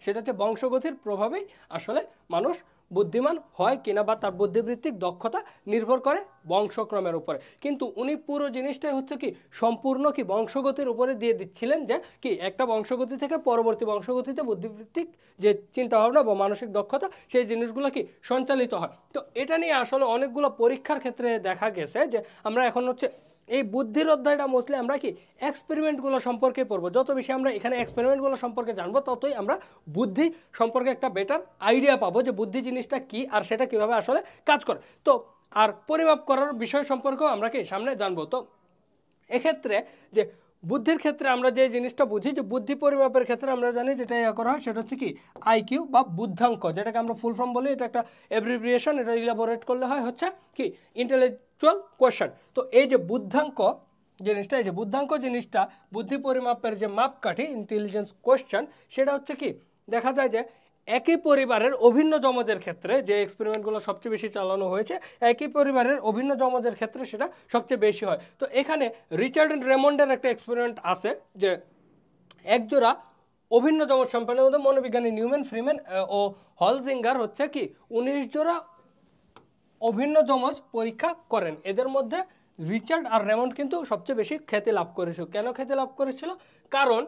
সেটা হচ্ছে বংশগতির প্রভাবেই আসলে মানুষ বুদ্ধিমান হয় কিনা বা তার বুদ্ধিবৃত্তিক দক্ষতা নির্ভর করে বংশক্রমের উপরে। কিন্তু উনি পুরো জিনিসটাই হচ্ছে কি সম্পূর্ণ কি বংশগতির উপরে দিয়ে দিচ্ছিলেন, যে কি একটা বংশগতি থেকে পরবর্তী বংশগতিতে বুদ্ধিবৃত্তিক যে চিন্তাভাবনা বা মানসিক দক্ষতা সেই জিনিসগুলো কি সঞ্চালিত হয়। তো এটা নিয়ে আসলে অনেকগুলো পরীক্ষার ক্ষেত্রে দেখা গেছে যে আমরা এখন হচ্ছে এই বুদ্ধির অধ্যায়টা মোস্টলি আমরা কি এক্সপেরিমেন্টগুলো সম্পর্কে পড়বো। যত বেশি আমরা এখানে এক্সপেরিমেন্টগুলো সম্পর্কে জানবো ততই আমরা বুদ্ধি সম্পর্কে একটা বেটার আইডিয়া পাবো যে বুদ্ধি জিনিসটা কি আর সেটা কিভাবে আসলে কাজ করে। তো আর পরিমাপ করার বিষয় সম্পর্কেও আমরা কি সামনে জানবো। তো এক্ষেত্রে যে বুদ্ধির ক্ষেত্রে আমরা যে জিনিসটা বুঝি যে বুদ্ধি পরিমাপের ক্ষেত্রে আমরা জানি যেটা করা হয় সেটা হচ্ছে কি আইকিউ বা বুদ্ধাঙ্ক, যেটাকে আমরা ফুল ফর্ম বলি, এটা একটা অ্যাব্রিভিয়েশন, এটা ইলাবোরেট করলে হয় হচ্ছে কি ইন্টেলেকচুয়াল কোয়েশ্চেন। তো এই যে বুদ্ধাঙ্ক জিনিসটা, এই যে বুদ্ধাঙ্ক জিনিসটা বুদ্ধি পরিমাপের যে মাপকাঠি ইন্টেলিজেন্স কোয়েশ্চেন, সেটা হচ্ছে কি দেখা যায় যে একই পরিবারের অভিন্ন যমজের ক্ষেত্রে যে এক্সপেরিমেন্টগুলো সবচেয়ে বেশি চালানো হয়েছে, একই পরিবারের অভিন্ন যমজের ক্ষেত্রে সেটা সবচেয়ে বেশি হয়। তো এখানে রিচার্ড রেমন্ডের একটা এক্সপেরিমেন্ট আছে যে একজোড়া অভিন্ন যমজ সম্পর্কের মধ্যে মনোবিজ্ঞানী নিউম্যান, ফ্রিম্যান ও হলজিঙ্গার হচ্ছে কি 19 জোড়া অভিন্ন যমজ পরীক্ষা করেন। এদের মধ্যে রিচার্ড আর রেমন্ড কিন্তু সবচেয়ে বেশি খ্যাতি লাভ করেছিল। কেন খ্যাতি লাভ করেছিল? কারণ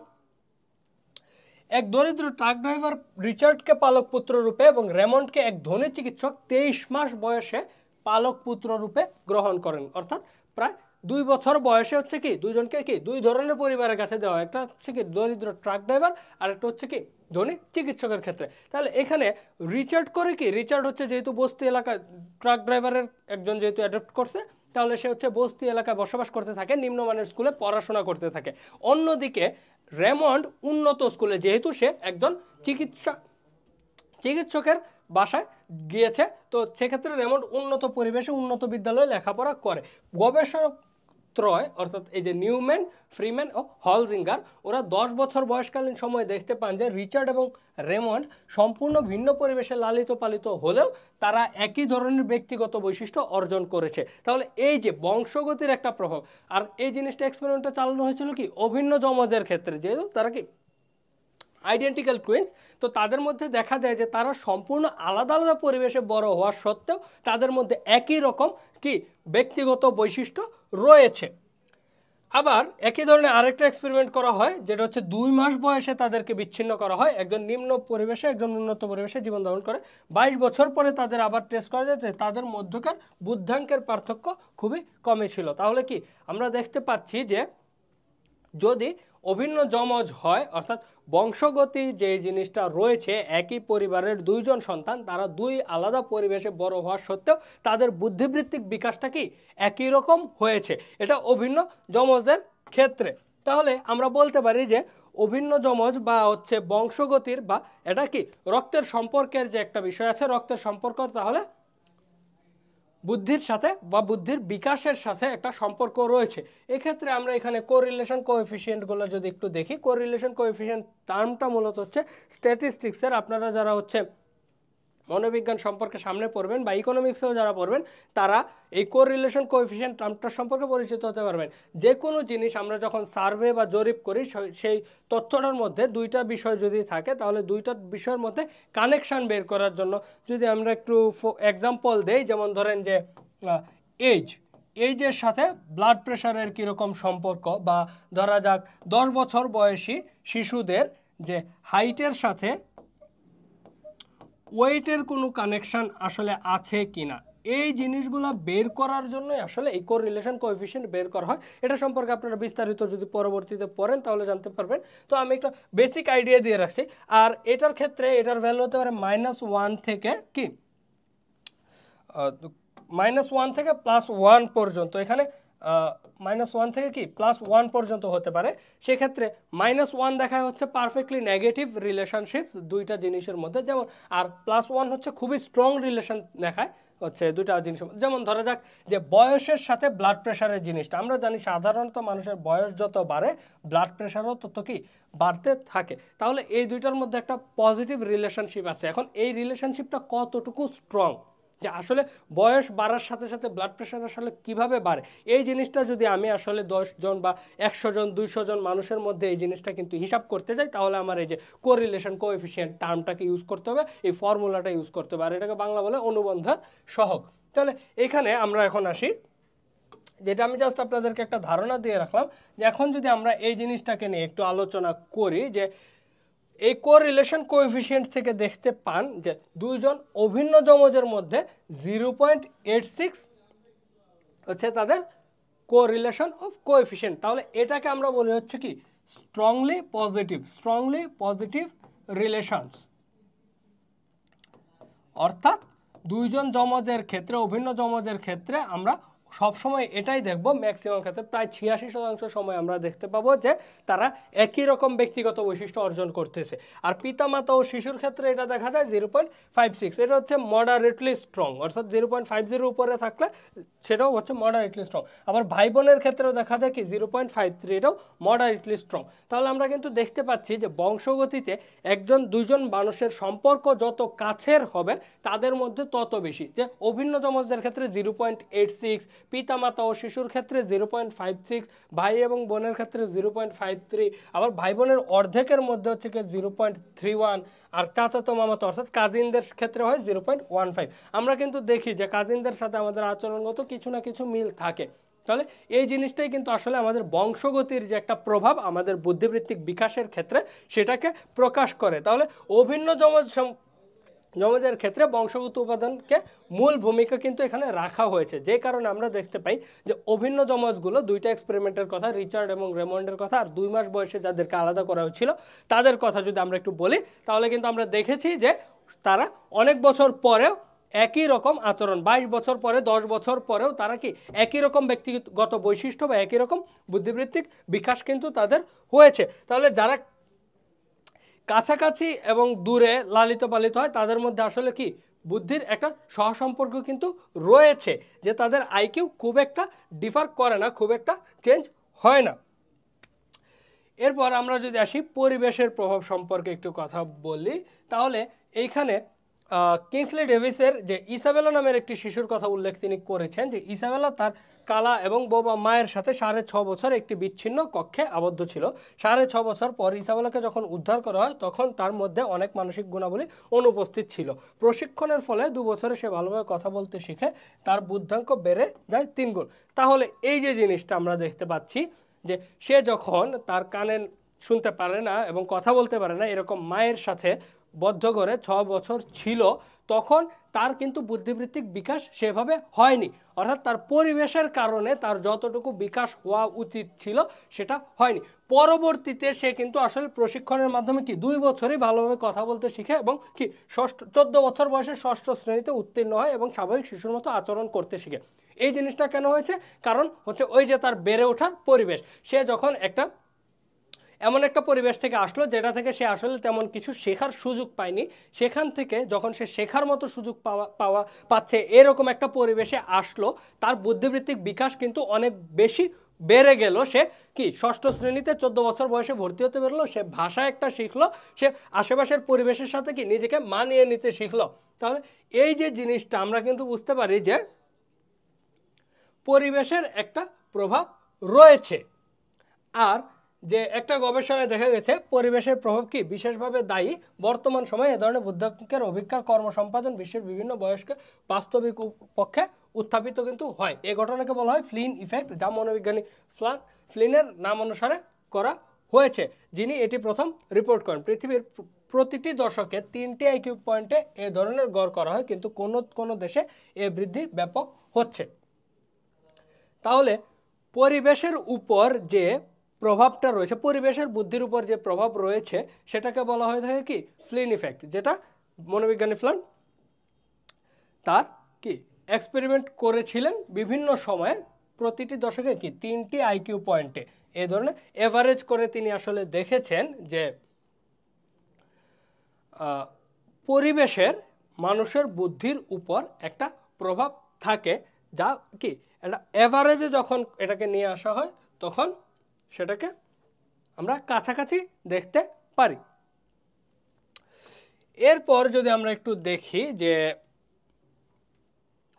এক দরিদ্র ট্রাক ড্রাইভার রিচার্ডকে পালক পুত্র রূপে এবং রেমন্ডকে এক ধনী চিকিৎসক 23 মাস বয়সে পালক পুত্র রূপে গ্রহণ করেন। অর্থাৎ প্রায় 2 বছর বয়সে হচ্ছে কি দুইজনকে কি দুই ধরনের পরিবারের কাছে দেওয়া, একটা হচ্ছে কি দরিদ্র ট্রাক ড্রাইভার আর একটা হচ্ছে কি ধনী চিকিৎসকের ক্ষেত্রে। তাহলে এখানে রিচার্ড করে কি, রিচার্ড হচ্ছে যেহেতু বস্তি এলাকায় ট্রাক ড্রাইভারের একজন যেহেতু অ্যাডপ্ট করছে, তাহলে সে হচ্ছে বস্তি এলাকায় বসবাস করতে থাকে, নিম্নমানের স্কুলে পড়াশোনা করতে থাকে। অন্যদিকে রেমন্ড উন্নত স্কুলে, যেহেতু সে একজন চিকিৎসকের বাসায় গিয়েছে, তো সেক্ষেত্রে রেমন্ড উন্নত পরিবেশে উন্নত বিদ্যালয়ে লেখাপড়া করে। গবেষক ত্রয় অর্থাৎ এই যে নিউম্যান, ফ্রিম্যান ও হলজিঙ্গার, ওরা 10 বছর বয়সকালীন সময়ে দেখতে পান যে রিচার্ড এবং রেমন্ড সম্পূর্ণ ভিন্ন পরিবেশে লালিত পালিত হলেও তারা একই ধরনের ব্যক্তিগত বৈশিষ্ট্য অর্জন করেছে। তাহলে এই যে বংশগতির একটা প্রভাব, আর এই জিনিসটা এক্সপেরিমেন্টটা চালানো হয়েছিল কি অভিন্ন যমজের ক্ষেত্রে, যেহেতু তারা কি আইডেন্টিক্যাল টুইন্স, তো তাদের মধ্যে দেখা যায় যে তারা সম্পূর্ণ আলাদা আলাদা পরিবেশে বড় হওয়া সত্ত্বেও তাদের মধ্যে একই রকম কি ব্যক্তিগত বৈশিষ্ট্য রয়েছে। আবার একই ধরনের আরেকটা এক্সপেরিমেন্ট করা হয়, যেটা হচ্ছে 2 মাস বয়সে তাদেরকে বিচ্ছিন্ন করা হয়, একজন নিম্ন পরিবেশে একজন উন্নত পরিবেশে জীবনযাপন করে। 22 বছর পরে তাদের আবার টেস্ট করা যায়, তাদের মধ্যকার বুদ্ধাঙ্কের পার্থক্য খুবই কমই ছিল। তাহলে কি আমরা দেখতে পাচ্ছি যে যদি অভিন্ন যমজ হয়, অর্থাৎ বংশগতি যে জিনিসটা রয়েছে, একই পরিবারের দুইজন সন্তান, তারা দুই আলাদা পরিবেশে বড় হওয়া সত্ত্বেও তাদের বুদ্ধিবৃত্তিক বিকাশটা কি একই রকম হয়েছে, এটা অভিন্ন যমজের ক্ষেত্রে। তাহলে আমরা বলতে পারি যে অভিন্ন যমজ বা হচ্ছে বংশগতির বা এটা কি রক্তের সম্পর্কের যে একটা বিষয় আছে, রক্তের সম্পর্ক তাহলে বুদ্ধির সাথে বা বুদ্ধির বিকাশের সাথে একটা সম্পর্ক রয়েছে। এক্ষেত্রে আমরা এখানে কোরিলেশন কোএফিসিয়েন্টগুলো যদি একটু দেখি, কোরিলেশন কোএফিসিয়েন্ট টার্মটা মূলত হচ্ছে স্ট্যাটিস্টিক্সের, আপনারা যারা হচ্ছে মনোবিজ্ঞান সম্পর্কে সামনে পড়বেন বা ইকোনমিক্সেও যারা পড়বেন তারা এই কোরিলেশন কোএফিসিয়েন্ট টার্মটার সম্পর্কে পরিচিত হতে পারবেন। যে কোনো জিনিস আমরা যখন সার্ভে বা জরিপ করি, সেই তথ্যটার মধ্যে দুইটা বিষয় যদি থাকে তাহলে দুইটা বিষয়ের মধ্যে কানেকশান বের করার জন্য যদি আমরা একটু এক্সাম্পল দেই, যেমন ধরেন যে এইজের সাথে ব্লাড প্রেশারের কীরকম সম্পর্ক, বা ধরা যাক 10 বছর বয়সী শিশুদের যে হাইটের সাথে ওয়েটের কোনো কানেকশান আসলে আছে কিনা, এই জিনিসগুলো বের করার জন্য আসলে এই কোরিলেশন কোএফিসিয়েন্ট বের করা হয়। এটা সম্পর্কে আপনারা বিস্তারিত যদি পরবর্তীতে পড়েন তাহলে জানতে পারবেন। তো আমি একটা বেসিক আইডিয়া দিয়ে রাখছি। আর এটার ক্ষেত্রে এটার ভ্যালু হতে পারে -1 থেকে কি -1 থেকে +1 পর্যন্ত। এখানে -1 থেকে কি +1 পর্যন্ত হতে পারে। সেক্ষেত্রে -1 দেখা হচ্ছে পারফেক্টলি নেগেটিভ রিলেশনশিপস দুইটা জিনিসের মধ্যে, যেমন আর +1 হচ্ছে খুবই স্ট্রং রিলেশন দেখায় হচ্ছে দুইটা জিনিসের মধ্যে। যেমন ধরা যাক যে বয়সের সাথে ব্লাড প্রেশারের জিনিসটা আমরা জানি সাধারণত মানুষের বয়স যত বাড়ে ব্লাড প্রেশারও তত কি বাড়তে থাকে। তাহলে এই দুইটার মধ্যে একটা পজিটিভ রিলেশনশিপ আছে। এখন এই রিলেশনশিপটা কতটুকু স্ট্রং, যে আসলে বয়স বাড়ার সাথে সাথে ব্লাড প্রেশার আসলে কিভাবে বাড়ে, এই জিনিসটা যদি আমি আসলে 10 জন বা 100 জন 200 জন মানুষের মধ্যে এই জিনিসটা কিন্তু হিসাব করতে যাই, তাহলে আমার এই যে কোরিলেশন কোএফিসিয়েন্ট টার্মটাকে ইউজ করতে হবে, এই ফর্মুলাটা ইউজ করতে হবে, আর এটাকে বাংলা বলে অনুবন্ধন সহগ। তাহলে এখানে আমরা এখন আসি, যেটা আমি জাস্ট আপনাদেরকে একটা ধারণা দিয়ে রাখলাম যে এখন যদি আমরা এই জিনিসটাকে নিয়ে একটু আলোচনা করি, যে এই কোরিলেশন কোএফিসিয়েন্ট থেকে দেখতে পান যে দুইজন অভিন্ন যমজের মধ্যে 0.86 হচ্ছে তাদের কোরিলেশন অফ কোএফিসিয়েন্ট। তাহলে এটাকে আমরা বলি হচ্ছে কি স্ট্রংলি পজিটিভ রিলেশনস। অর্থাৎ দুইজন যমজের ক্ষেত্রে, অভিন্ন যমজের ক্ষেত্রে আমরা সবসময় এটাই দেখব, ম্যাক্সিমাম ক্ষেত্রে প্রায় 86% সময় আমরা দেখতে পাবো যে তারা একই রকম ব্যক্তিগত বৈশিষ্ট্য অর্জন করতেছে। আর পিতামাতা ও শিশুর ক্ষেত্রে এটা দেখা যায় 0.56, এটা হচ্ছে মডারেটলি স্ট্রং, অর্থাৎ 0.50 উপরে থাকলে সেটাও হচ্ছে মডারেটলি স্ট্রং। আবার ভাই বোনের ক্ষেত্রেও দেখা যায় কি 0.53, এটাও মডারেটলি স্ট্রং। তাহলে আমরা কিন্তু দেখতে পাচ্ছি যে বংশগতিতে একজন দুইজন মানুষের সম্পর্ক যত কাছের হবে তাদের মধ্যে তত বেশি, যে অভিন্ন যমজদের ক্ষেত্রে 0.86, পিতামাতা ও শিশুর ক্ষেত্রে 0.56, ভাই এবং বোনের ক্ষেত্রে 0.53, আবার ভাই বোনের অর্ধেকের মধ্যে হচ্ছে কি 0.31, আর চাচাতো মামাতো অর্থাৎ কাজিনদের ক্ষেত্রে হয় 0.15। আমরা কিন্তু দেখি যে কাজিনদের সাথে আমাদের আচরণগত কিছু না কিছু মিল থাকে। তাহলে এই জিনিসটাই কিন্তু আসলে আমাদের বংশগতির যে একটা প্রভাব আমাদের বুদ্ধিবৃত্তিক বিকাশের ক্ষেত্রে সেটাকে প্রকাশ করে। তাহলে অভিন্ন যমজের ক্ষেত্রে বংশগত উপাদানকে মূল ভূমিকা কিন্তু এখানে রাখা হয়েছে, যে কারণে আমরা দেখতে পাই যে অভিন্ন যমজগুলো দুইটা এক্সপেরিমেন্টের কথা, রিচার্ড এবং রেমন্ডের কথা, আর 2 মাস বয়সে যাদেরকে আলাদা করা হয়েছিল তাদের কথা যদি আমরা একটু বলি, তাহলে কিন্তু আমরা দেখেছি যে তারা অনেক বছর পরেও একই রকম আচরণ, 22 বছর পরে 10 বছর পরেও তারা কি একই রকম ব্যক্তিগত বৈশিষ্ট্য বা একই রকম বুদ্ধিবৃত্তিক বিকাশ কিন্তু তাদের হয়েছে। তাহলে যারা কাছাকাছি এবং দূরে লালিত পালিত হয় তাদের মধ্যে আসলে কি বুদ্ধির একটা সহসম্পর্ক কিন্তু রয়েছে, যে তাদের আইকিউ খুব একটা ডিফার করে না, খুব একটা চেঞ্জ হয় না। এরপর আমরা যদি আসি পরিবেশের প্রভাব সম্পর্কে একটু কথা বলি, তাহলে এইখানে কিংসলি ডেভিসের যে ইসাবেলা নামের একটি শিশুর কথা উল্লেখ তিনি করেছেন, যে ইসাবেলা তার কালা এবং বোবা মায়ের সাথে 6.5 বছর একটি বিচ্ছিন্ন কক্ষে আবদ্ধ ছিল। 6.5 বছর পর ইসাবেলাকে যখন উদ্ধার করা হয় তখন তার মধ্যে অনেক মানসিক গুণাবলী অনুপস্থিত ছিল। প্রশিক্ষণের ফলে 2 বছরে সে ভালোভাবে কথা বলতে শিখে, তার বুদ্ধাঙ্ক বেড়ে যায় 3 গুণ। তাহলে এই যে জিনিসটা আমরা দেখতে পাচ্ছি যে সে যখন তার কানে শুনতে পারে না এবং কথা বলতে পারে না, এরকম মায়ের সাথে বদ্ধ করে 6 বছর ছিল, তখন তার কিন্তু বুদ্ধিবৃত্তিক বিকাশ সেভাবে হয়নি, অর্থাৎ তার পরিবেশের কারণে তার যতটুকু বিকাশ হওয়া উচিত ছিল সেটা হয়নি। পরবর্তীতে সে কিন্তু আসলে প্রশিক্ষণের মাধ্যমে কি 2 বছরই ভালোভাবে কথা বলতে শিখে এবং কি 14 বছর বয়সে 6ষ্ঠ শ্রেণীতে উত্তীর্ণ হয় এবং স্বাভাবিক শিশুর মতো আচরণ করতে শিখে। এই জিনিসটা কেন হয়েছে? কারণ হচ্ছে ওই যে তার বেড়ে ওঠার পরিবেশ, সে যখন এমন একটা পরিবেশ থেকে আসলো যেটা থেকে সে আসলে তেমন কিছু শেখার সুযোগ পায়নি, সেখান থেকে যখন সে শেখার মতো সুযোগ পাচ্ছে এরকম একটা পরিবেশে আসলো, তার বুদ্ধিবৃত্তিক বিকাশ কিন্তু অনেক বেশি বেড়ে গেল। সে কি 6ষ্ঠ শ্রেণীতে 14 বছর বয়সে ভর্তি হতে পারলো, সে ভাষা একটা শিখলো, সে আশেপাশের পরিবেশের সাথে কি নিজেকে মানিয়ে নিতে শিখলো। তাহলে এই যে জিনিসটা আমরা কিন্তু বুঝতে পারি যে পরিবেশের একটা প্রভাব রয়েছে। আর যে একটা গবেষণায় দেখা গেছে পরিবেশের প্রভাব কি বিশেষভাবে দায়ী, বর্তমান সময়ে এ ধরনের বুদ্ধাঙ্কের অভিজ্ঞার কর্মসম্পাদন বিশ্বের বিভিন্ন বয়স্ক বাস্তবিক পক্ষে উত্থাপিত কিন্তু হয়। এই ঘটনাকে বলা হয় ফ্লিন ইফেক্ট, যা মনোবিজ্ঞানী ফ্লিনের নাম অনুসারে করা হয়েছে, যিনি এটি প্রথম রিপোর্ট করেন। পৃথিবীর প্রতিটি দশকে 3টি আইকিউ পয়েন্টে এ ধরনের গড় করা হয়, কিন্তু কোনো কোনো দেশে এ বৃদ্ধি ব্যাপক হচ্ছে। তাহলে পরিবেশের উপর যে প্রভাবটা রয়েছে, পরিবেশের বুদ্ধির উপর যে প্রভাব রয়েছে সেটাকে বলা হয়ে থাকে কি ফ্লিন ইফেক্ট, যেটা মনোবিজ্ঞানী ফ্লান তার কি এক্সপেরিমেন্ট করেছিলেন বিভিন্ন সময়ে প্রতিটি দশকে কি 3টি আইকিউ পয়েন্টে এই ধরনের এভারেজ করে তিনি আসলে দেখেছেন যে পরিবেশের মানুষের বুদ্ধির উপর একটা প্রভাব থাকে, যা কি একটা এভারেজে যখন এটাকে নিয়ে আসা হয় তখন সেটাকে আমরা কাছাকাছি দেখতে পারি। এরপর যদি আমরা একটু দেখি যে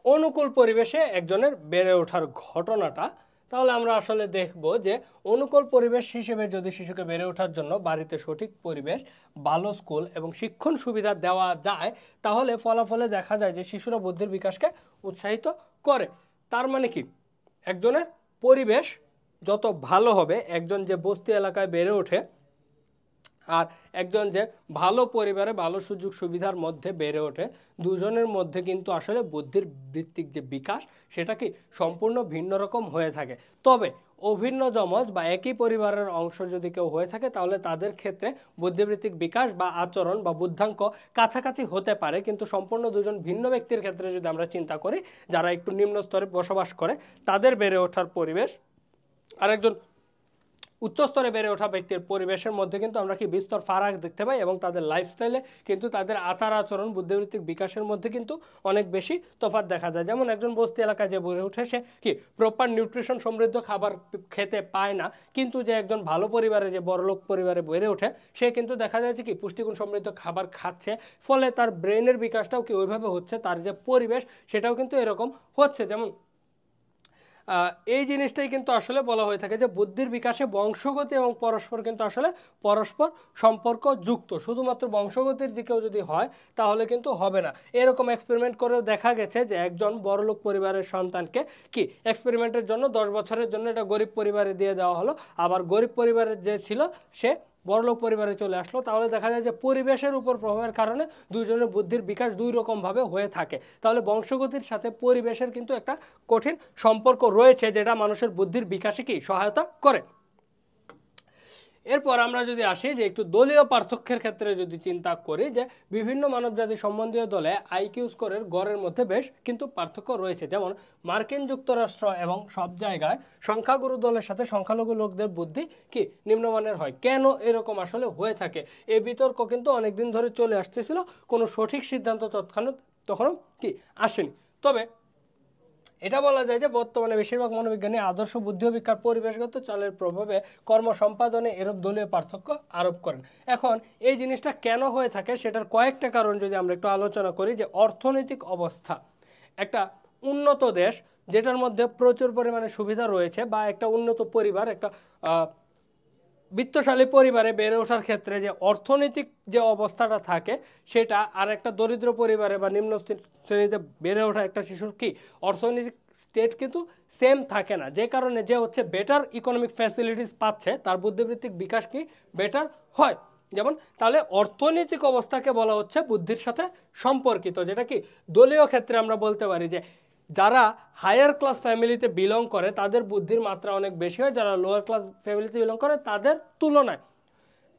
অনুকূল পরিবেশে একজনের বেড়ে ওঠার ঘটনাটা, তাহলে আমরা আসলে দেখব যে অনুকূল পরিবেশ হিসেবে যদি শিশুকে বেড়ে ওঠার জন্য বাড়িতে সঠিক পরিবেশ, ভালো স্কুল এবং শিক্ষণ সুবিধা দেওয়া যায়, তাহলে ফলাফলে দেখা যায় যে শিশুরা বুদ্ধির বিকাশকে উৎসাহিত করে। তার মানে কি একজনের পরিবেশ যত ভালো হবে, একজন যে বস্তি এলাকায় বেড়ে ওঠে আর একজন যে ভালো পরিবারে ভালো সুযোগ সুবিধার মধ্যে বেড়ে ওঠে, দুজনের মধ্যে কিন্তু আসলে বুদ্ধির ভিত্তিক যে বিকাশ সেটা কি সম্পূর্ণ ভিন্ন রকম হয়ে থাকে। তবে অভিন্ন যমজ বা একই পরিবারের অংশ যদি কেউ হয়ে থাকে তাহলে তাদের ক্ষেত্রে বুদ্ধিবৃত্তিক বিকাশ বা আচরণ বা বুদ্ধাঙ্ক কাছাকাছি হতে পারে, কিন্তু সম্পূর্ণ দুজন ভিন্ন ব্যক্তির ক্ষেত্রে যদি আমরা চিন্তা করি, যারা একটু নিম্ন স্তরে বসবাস করে তাদের বেড়ে ওঠার পরিবেশ আর একজন উচ্চস্তরে বেড়ে ওঠা ব্যক্তির পরিবেশের মধ্যে কিন্তু আমরা কি বিস্তর ফারাক দেখতে পাই, এবং তাদের লাইফস্টাইলে কিন্তু তাদের আচার আচরণ বুদ্ধিবৃত্তিক বিকাশের মধ্যে কিন্তু অনেক বেশি তফাৎ দেখা যায়। যেমন একজন বস্তি এলাকায় যে বেড়ে ওঠে সে কি প্রপার নিউট্রিশন সমৃদ্ধ খাবার খেতে পায় না, কিন্তু যে একজন ভালো পরিবারে যে বড়লোক পরিবারে বেড়ে ওঠে সে কিন্তু দেখা যায় যে কি পুষ্টিগুণ সমৃদ্ধ খাবার খাচ্ছে, ফলে তার ব্রেনের বিকাশটাও কি ওইভাবে হচ্ছে, তার যে পরিবেশ সেটাও কিন্তু এরকম হচ্ছে। যেমন এই জিনিসটাই কিন্তু আসলে বলা হয়ে থাকে যে বুদ্ধির বিকাশে বংশগতি এবং পরস্পর কিন্তু আসলে পরস্পর সম্পর্ক যুক্ত। শুধুমাত্র বংশগতির দিকেও যদি হয় তাহলে কিন্তু হবে না। এরকম এক্সপেরিমেন্ট করেও দেখা গেছে যে একজন বড়লোক পরিবারের সন্তানকে কি এক্সপেরিমেন্টের জন্য 10 বছরের জন্য এটা গরিব পরিবারে দিয়ে দেওয়া হলো, আবার গরিব পরিবারের যে ছিল সে বড়লোক পরিবারে চলে আসলো, তাহলে দেখা যায় যে পরিবেশের উপর প্রভাবের কারণে দুইজনের বুদ্ধির বিকাশ দুই রকমভাবে হয়ে থাকে। তাহলে বংশগতির সাথে পরিবেশের কিন্তু একটা কঠিন সম্পর্ক রয়েছে, যেটা মানুষের বুদ্ধির বিকাশে কি সহায়তা করে। এরপর আমরা যদি আসি যে একটু দলীয় পার্থক্যের ক্ষেত্রে যদি চিন্তা করি, যে বিভিন্ন মানবজাতি সম্বন্ধীয় দলে আইকিউ স্কোরের গড়ের মধ্যে বেশ কিন্তু পার্থক্য রয়েছে। যেমন মার্কিন যুক্তরাষ্ট্র এবং সব জায়গায় সংখ্যাগুরু দলের সাথে সংখ্যালঘু লোকদের বুদ্ধি কি নিম্নমানের হয়। কেন এরকম আসলে হয়ে থাকে এই বিতর্ক কিন্তু অনেকদিন ধরে চলে আসতেছিল, কোনো সঠিক সিদ্ধান্ত তখনও কি আসেনি। তবে এটা বলা যায় যে বর্তমানে বেশিরভাগ মনোবিজ্ঞানী আদর্শ বুদ্ধি ও বিকার পরিবেশগত চালের প্রভাবে কর্ম সম্পাদনে এরূপ দলীয় পার্থক্য আরোপ করেন। এখন এই জিনিসটা কেন হয়ে থাকে সেটার কয়েকটা কারণ যদি আমরা একটু আলোচনা করি, যে অর্থনৈতিক অবস্থা, একটা উন্নত দেশ যেটার মধ্যে প্রচুর পরিমাণে সুবিধা রয়েছে, বা একটা উন্নত পরিবার, একটা বিত্তশালী পরিবারে বেড়ে ওঠার ক্ষেত্রে যে অর্থনৈতিক যে অবস্থাটা থাকে সেটা আর একটা দরিদ্র পরিবারে বা নিম্ন শ্রেণীতে বেড়ে ওঠা একটা শিশুর কি অর্থনৈতিক স্টেট কিন্তু সেম থাকে না, যে কারণে যে হচ্ছে বেটার ইকোনমিক ফ্যাসিলিটিস পাচ্ছে তার বুদ্ধিবৃত্তিক বিকাশ কি বেটার হয়। যেমন তাহলে অর্থনৈতিক অবস্থাকে বলা হচ্ছে বুদ্ধির সাথে সম্পর্কিত, যেটা কি দলীয় ক্ষেত্রে আমরা বলতে পারি যে যারা হায়ার ক্লাস ফ্যামিলিতে বিলং করে তাদের বুদ্ধির মাত্রা অনেক বেশি হয়, যারা লোয়ার ক্লাস ফ্যামিলিতে বিলং করে তাদের তুলনায়।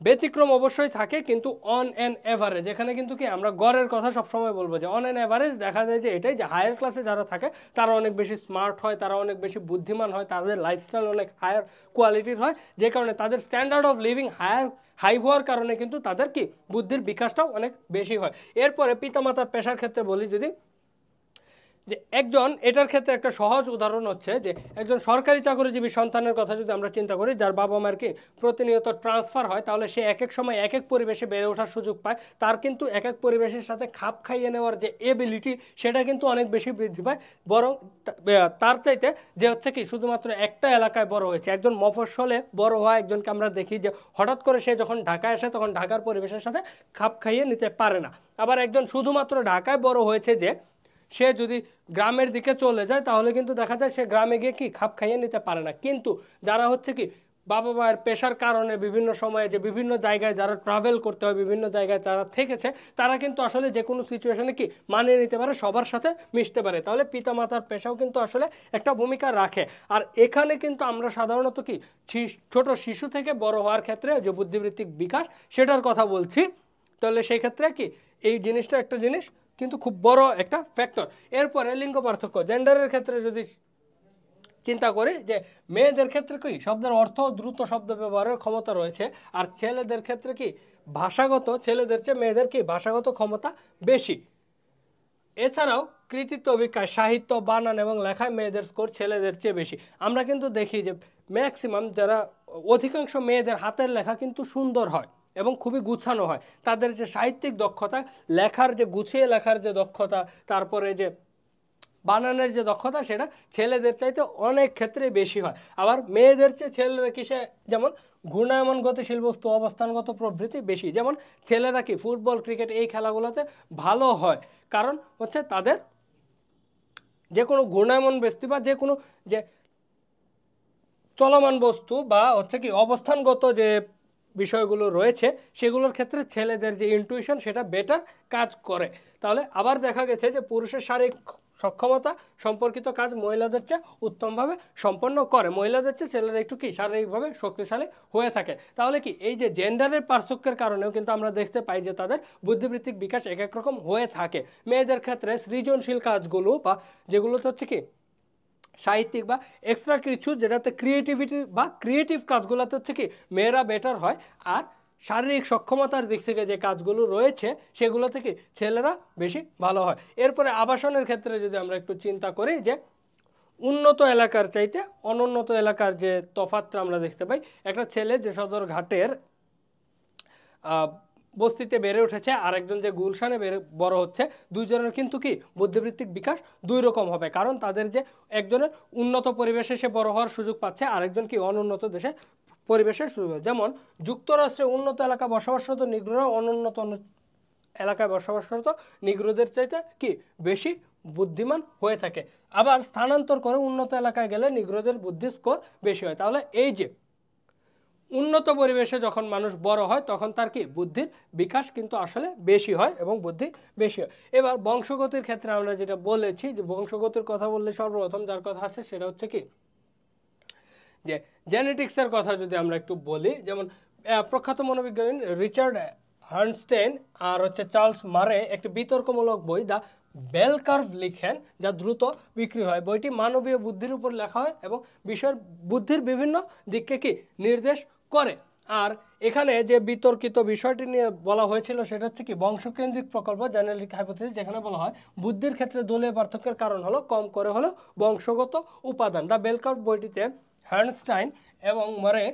ব্যতিক্রম অবশ্যই থাকে, কিন্তু অন অ্যান এভারেজ, এখানে কিন্তু কি আমরা গড়ের কথা সবসময় বলবো যে অন অ্যান এভারেজ দেখা যায় যে এটাই, যে হায়ার ক্লাসে যারা থাকে তারা অনেক বেশি স্মার্ট হয়, তারা অনেক বেশি বুদ্ধিমান হয়, তাদের লাইফস্টাইল অনেক হায়ার কোয়ালিটির হয়, যে কারণে তাদের স্ট্যান্ডার্ড অফ লিভিং হাই হওয়ার কারণে কিন্তু তাদের কি বুদ্ধির বিকাশটাও অনেক বেশি হয়। এরপরে পিতামাতার পেশার ক্ষেত্রে বলি, যদি যে একজন, এটার ক্ষেত্রে একটা সহজ উদাহরণ হচ্ছে যে একজন সরকারি চাকরিজীবী সন্তানের কথা যদি আমরা চিন্তা করি, যার বাবা মার কি প্রতিনিয়ত ট্রান্সফার হয়, তাহলে সে এক এক সময় এক এক পরিবেশে বেড়ে ওঠার সুযোগ পায়, তার কিন্তু এক এক পরিবেশের সাথে খাপ খাইয়ে নেওয়ার যে এবিলিটি সেটা কিন্তু অনেক বেশি বৃদ্ধি পায়। বরং তার চাইতে যে হচ্ছে কি শুধুমাত্র একটা এলাকায় বড় হয়েছে, একজন মফস্বলে বড় হওয়া একজনকে আমরা দেখি যে হঠাৎ করে সে যখন ঢাকায় আসে তখন ঢাকার পরিবেশের সাথে খাপ খাইয়ে নিতে পারে না। আবার একজন শুধুমাত্র ঢাকায় বড় হয়েছে, যে সে যদি গ্রামের দিকে চলে যায় তাহলে কিন্তু দেখা যায় সে গ্রামে গিয়ে কি খাপ খাইয়ে নিতে পারে না। কিন্তু যারা হচ্ছে কি বাবা মায়ের পেশার কারণে বিভিন্ন সময়ে যে বিভিন্ন জায়গায় যারা ট্রাভেল করতে হয়, বিভিন্ন জায়গায় তারা থেকেছে, তারা কিন্তু আসলে যে কোনো সিচুয়েশনে কি মানিয়ে নিতে পারে, সবার সাথে মিশতে পারে। তাহলে পিতামাতার পেশাও কিন্তু আসলে একটা ভূমিকা রাখে। আর এখানে কিন্তু আমরা সাধারণত কি ছোট শিশু থেকে বড় হওয়ার ক্ষেত্রে যে বুদ্ধিবৃত্তিক বিকাশ সেটার কথা বলছি। তাহলে সেই ক্ষেত্রে কি এই জিনিসটা একটা জিনিস কিন্তু খুব বড় একটা ফ্যাক্টর। এরপরে লিঙ্গ পার্থক্য, জেন্ডারের ক্ষেত্রে যদি চিন্তা করি যে মেয়েদের ক্ষেত্রে কি শব্দের অর্থ দ্রুত শব্দ ব্যবহারের ক্ষমতা রয়েছে, আর ছেলেদের ক্ষেত্রে কি ভাষাগত, ছেলেদের চেয়ে মেয়েদের কি ভাষাগত ক্ষমতা বেশি। এছাড়াও কৃতিত্ব বিকাশ, সাহিত্য, বানান এবং লেখায় মেয়েদের স্কোর ছেলেদের চেয়ে বেশি। আমরা কিন্তু দেখি যে ম্যাক্সিমাম যারা, অধিকাংশ মেয়েদের হাতের লেখা কিন্তু সুন্দর হয় এবং খুবই গুছানো হয়। তাদের যে সাহিত্যিক দক্ষতা, লেখার যে গুছিয়ে লেখার যে দক্ষতা, তারপরে যে বানানের যে দক্ষতা, সেটা ছেলেদের চাইতে অনেক ক্ষেত্রে বেশি হয়। আবার মেয়েদের চেয়ে ছেলেরা কিসে, যেমন ঘূর্ণায়মান গতিশীল বস্তু, অবস্থানগত প্রবৃত্তি বেশি। যেমন ছেলেরা কি ফুটবল, ক্রিকেট এই খেলাগুলোতে ভালো হয়, কারণ হচ্ছে তাদের যে কোনো ঘূর্ণায়মান বস্তু বা যে কোনো যে চলমান বস্তু বা হচ্ছে কি অবস্থানগত যে বিষয়গুলো রয়েছে সেগুলোর ক্ষেত্রে ছেলেদের যে ইনটুইশন সেটা বেটার কাজ করে। তাহলে আবার দেখা গেছে যে পুরুষের শারীরিক সক্ষমতা সম্পর্কিত কাজ মহিলাদের চেয়ে উত্তমভাবে সম্পন্ন করে, মহিলাদের চেয়ে ছেলেরা একটু কি শারীরিকভাবে শক্তিশালী হয়ে থাকে। তাহলে কি এই যে জেন্ডারের পার্থক্যের কারণেও কিন্তু আমরা দেখতে পাই যে তাদের বুদ্ধিবৃত্তিক বিকাশ এক এক রকম হয়ে থাকে। মেয়েদের ক্ষেত্রে সৃজনশীল কাজগুলো বা যেগুলোতে হচ্ছে কি সাহিত্যিক বা এক্সট্রা কিছু, যেটাতে ক্রিয়েটিভিটি বা ক্রিয়েটিভ কাজগুলোতে হচ্ছে কি মেয়েরা বেটার হয়, আর শারীরিক সক্ষমতার দিক থেকে যে কাজগুলো রয়েছে সেগুলো থেকে ছেলেরা বেশি ভালো হয়। এরপরে আবাসনের ক্ষেত্রে যদি আমরা একটু চিন্তা করি যে উন্নত এলাকার চাইতে অনুন্নত এলাকার যে তফাৎটা আমরা দেখতে পাই। একটা ছেলে যে সদরঘাটের বস্তিতে বেড়ে উঠেছে আর একজন যে গুলশানে বড় হচ্ছে, দুইজনের কিন্তু কি বুদ্ধিবৃত্তিক বিকাশ দুই রকম হবে, কারণ তাদের যে একজনের উন্নত পরিবেশে সে বড় হওয়ার সুযোগ পাচ্ছে, আরেকজন কি অনুন্নত দেশে পরিবেশের সুযোগ। যেমন যুক্তরাষ্ট্রে উন্নত এলাকা বসবাসরত নিগ্রোরা অনুন্নত এলাকায় বসবাসরত নিগ্রোদের চাইতে কি বেশি বুদ্ধিমান হয়ে থাকে। আবার স্থানান্তর করে উন্নত এলাকায় গেলে নিগ্রোদের বুদ্ধি স্কোর বেশি হয়। তাহলে এই যে উন্নত পরিবেশে যখন মানুষ বড় হয় তখন তার কি বুদ্ধির বিকাশ কিন্তু আসলে বেশি হয় এবং বুদ্ধি বেশি হয়। এবার বংশগতির ক্ষেত্রে আমরা যেটা বলেছি, যে বংশগতির কথা বললে সর্বপ্রথম যার কথা আসে সেটা হচ্ছে কি যে জেনেটিক্সের কথা যদি আমরা একটু বলি, যেমন প্রখ্যাত মনোবিজ্ঞানী রিচার্ড হার্নস্টেইন আর হচ্ছে চার্লস মারে একটি বিতর্কমূলক বই দ্য বেল কার্ভ লিখেন, যা দ্রুত বিক্রি হয়। বইটি মানবীয় বুদ্ধির উপর লেখা হয় এবং বিষয়ের বুদ্ধির বিভিন্ন দিককে কি নির্দেশ করে। আর এখানে যে বিতর্কিত বিষয়টি নিয়ে বলা হয়েছিল সেটা হচ্ছে কি বংশকেন্দ্রিক প্রকল্প, জেনেটিক হাইপোথিসিস, যেখানে বলা হয় বুদ্ধির ক্ষেত্রে দলীয় পার্থক্যের কারণ হলো কম করে হলো বংশগত উপাদান। দ্য বেল কার্ভ বইটিতে হার্নস্টাইন এবং মরে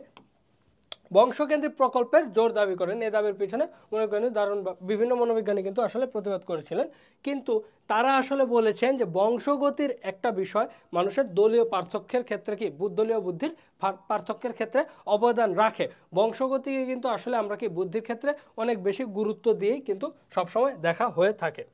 বংশকেন্দ্রিক প্রকল্পের জোর দাবি করেন। এই দাবির পিছনে মনোবিজ্ঞানী দারুণ বিভিন্ন মনোবিজ্ঞানী কিন্তু আসলে প্রতিবাদ করেছিলেন, কিন্তু তারা আসলে বলেছেন যে বংশগতির একটা বিষয় মানুষের দলীয় পার্থক্যের ক্ষেত্রে কি দলীয় বুদ্ধির পার্থক্যের ক্ষেত্রে অবদান রাখে। বংশগতিকে কিন্তু আসলে আমরা কি বুদ্ধির ক্ষেত্রে অনেক বেশি গুরুত্ব দিয়েই কিন্তু সবসময় দেখা হয়ে থাকে।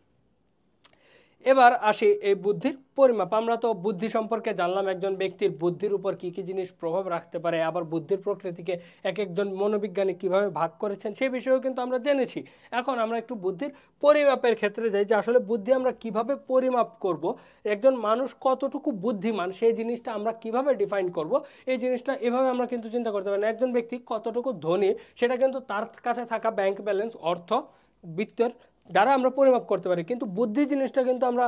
এবার আসি এই বুদ্ধির পরিমাপ। আমরা তো বুদ্ধি সম্পর্কে জানলাম, একজন ব্যক্তির বুদ্ধির উপর কি কি জিনিস প্রভাব রাখতে পারে, আবার বুদ্ধির প্রকৃতিকে এক একজন মনোবিজ্ঞানী কিভাবে ভাগ করেছেন সেই বিষয়েও কিন্তু আমরা জেনেছি। এখন আমরা একটু বুদ্ধির পরিমাপের ক্ষেত্রে যাই, যে আসলে বুদ্ধি আমরা কিভাবে পরিমাপ করব, একজন মানুষ কতটুকু বুদ্ধিমান সেই জিনিসটা আমরা কিভাবে ডিফাইন করব। এই জিনিসটা এভাবে আমরা কিন্তু চিন্তা করতে পারি না। একজন ব্যক্তি কতটুকু ধনী সেটা কিন্তু তার কাছে থাকা ব্যাংক ব্যালেন্স, অর্থ, বিত্তের দ্বারা আমরা পরিমাপ করতে পারি, কিন্তু বুদ্ধি জিনিসটা কিন্তু আমরা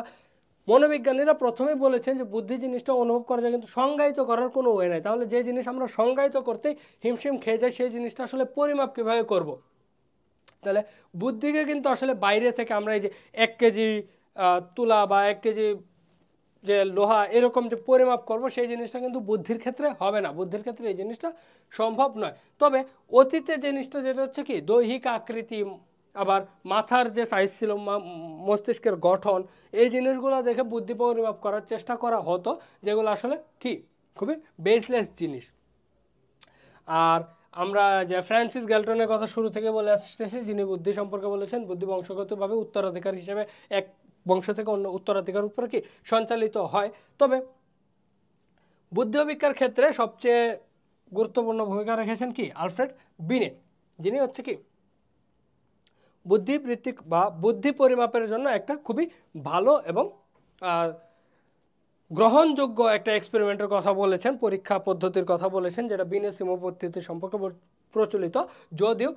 মনোবিজ্ঞানীরা প্রথমেই বলেছেন যে বুদ্ধি জিনিসটা অনুভব করা যায় কিন্তু সংজ্ঞায়িত করার কোনো ওয়ে নাই। তাহলে যে জিনিস আমরা সংজ্ঞায়িত করতে হিমশিম খেয়ে যাই সেই জিনিসটা আসলে পরিমাপ কীভাবে করব। তাহলে বুদ্ধিকে কিন্তু আসলে বাইরে থেকে আমরা এই যে 1 কেজি তুলা বা 1 কেজি যে লোহা এরকম যে পরিমাপ করব সেই জিনিসটা কিন্তু বুদ্ধির ক্ষেত্রে হবে না, বুদ্ধির ক্ষেত্রে এই জিনিসটা সম্ভব নয়। তবে অতীতে জিনিসটা যেটা হচ্ছে কি দৈহিক আকৃতি, আবার মাথার যে সাইজ ছিল, মস্তিষ্কের গঠন, এই জিনিসগুলো দেখে বুদ্ধি পরিমাপ করার চেষ্টা করা হতো, যেগুলো আসলে কি খুবই বেসলেস জিনিস। আর আমরা যে ফ্রান্সিস গ্যালটনের কথা শুরু থেকে বলে আসতেছি, যিনি বুদ্ধি সম্পর্কে বলেছেন বুদ্ধি বংশগতভাবে উত্তরাধিকার হিসেবে এক বংশ থেকে অন্য উত্তরাধিকার উপরে কি সঞ্চালিত হয়। তবে বুদ্ধি অভিজ্ঞার ক্ষেত্রে সবচেয়ে গুরুত্বপূর্ণ ভূমিকা রেখেছেন কি আলফ্রেড বিনে, যিনি হচ্ছে কি বুদ্ধিবৃত্তিক বা বুদ্ধি পরিমাপের জন্য একটা খুবই ভালো এবং গ্রহণযোগ্য একটা এক্সপেরিমেন্টের কথা বলেছেন, পরীক্ষা পদ্ধতির কথা বলেছেন, যেটা বিনে-সিমো পদ্ধতি সম্পর্কে প্রচলিত। যদিও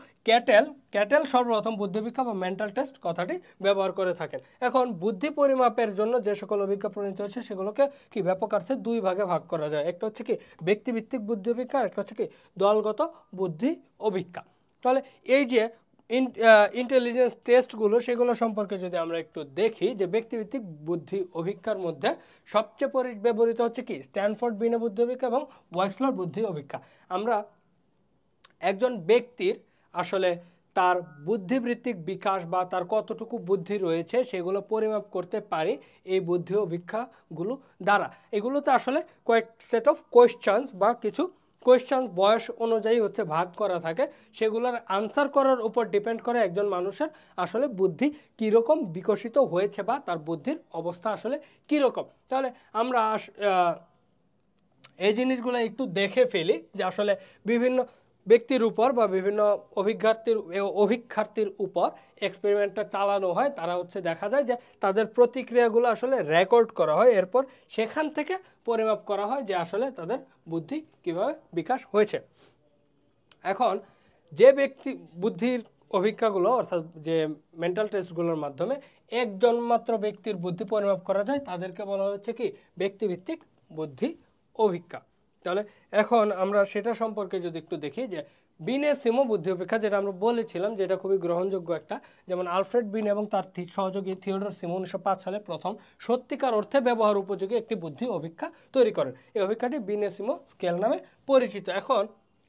ক্যাটেল সর্বপ্রথম বুদ্ধিপরীক্ষা বা মেন্টাল টেস্ট কথাটি ব্যবহার করে থাকেন। এখন বুদ্ধি পরিমাপের জন্য যে সকল অভিজ্ঞতা প্রণীত হয়েছে সেগুলোকে কি ব্যাপক অর্থে দুই ভাগে ভাগ করা যায়। একটা হচ্ছে কি ব্যক্তিভিত্তিক বুদ্ধি অভিজ্ঞা, একটা হচ্ছে কি দলগত বুদ্ধি অভিজ্ঞা। তাহলে এই যে ইন্টেলিজেন্স টেস্টগুলো সেগুলো সম্পর্কে যদি আমরা একটু দেখি, যে ব্যক্তিভিত্তিক বুদ্ধি অভিজ্ঞার মধ্যে সবচেয়ে ব্যবহৃত হচ্ছে কি স্ট্যানফোর্ড বিনে বুদ্ধি অভিজ্ঞা এবং ওয়েক্সলার বুদ্ধি অভিজ্ঞা। আমরা একজন ব্যক্তির আসলে তার বুদ্ধিবৃত্তিক বিকাশ বা তার কতটুকু বুদ্ধি রয়েছে সেগুলো পরিমাপ করতে পারি এই বুদ্ধি অভিজ্ঞাগুলো দ্বারা। এগুলোতে আসলে কয়েক সেট অফ কোয়েশ্চেন্স বা কিছু কোয়েশ্চেন বয়স অনুযায়ী হচ্ছে ভাগ করা থাকে, সেগুলোর আনসার করার উপর ডিপেন্ড করে একজন মানুষের আসলে বুদ্ধি কীরকম বিকশিত হয়েছে বা তার বুদ্ধির অবস্থা আসলে কীরকম। তাহলে আমরা এই জিনিসগুলো একটু দেখে ফেলি যে আসলে বিভিন্ন ব্যক্তির উপর বা বিভিন্ন অভিজ্ঞার্থীর উপর এক্সপেরিমেন্টটা চালানো হয়, তারা হচ্ছে দেখা যায় যে তাদের প্রতিক্রিয়াগুলো আসলে রেকর্ড করা হয়, এরপর সেখান থেকে পরিমাপ করা হয় যে আসলে তাদের বুদ্ধি কিভাবে বিকাশ হয়েছে। এখন যে ব্যক্তি বুদ্ধির অভিজ্ঞাগুলো অর্থাৎ যে মেন্টাল টেস্টগুলোর মাধ্যমে একজন মাত্র ব্যক্তির বুদ্ধি পরিমাপ করা যায় তাদেরকে বলা হচ্ছে কি ব্যক্তিভিত্তিক বুদ্ধি অভিজ্ঞা। তাহলে এখন আমরা সেটা সম্পর্কে যদি একটু দেখি, যে বিনে-সিমো বুদ্ধি অভিজ্ঞা যেটা আমরা বলেছিলাম যেটা খুবই গ্রহণযোগ্য একটা, যেমন আলফ্রেড বিন এবং তার সহযোগী থিওডর সিমো 1905 সালে প্রথম সত্যিকার অর্থে ব্যবহার উপযোগী একটি বুদ্ধি অভিজ্ঞা তৈরি করেন। এই অভিজ্ঞাটি বিনে-সিমো স্কেল নামে পরিচিত। এখন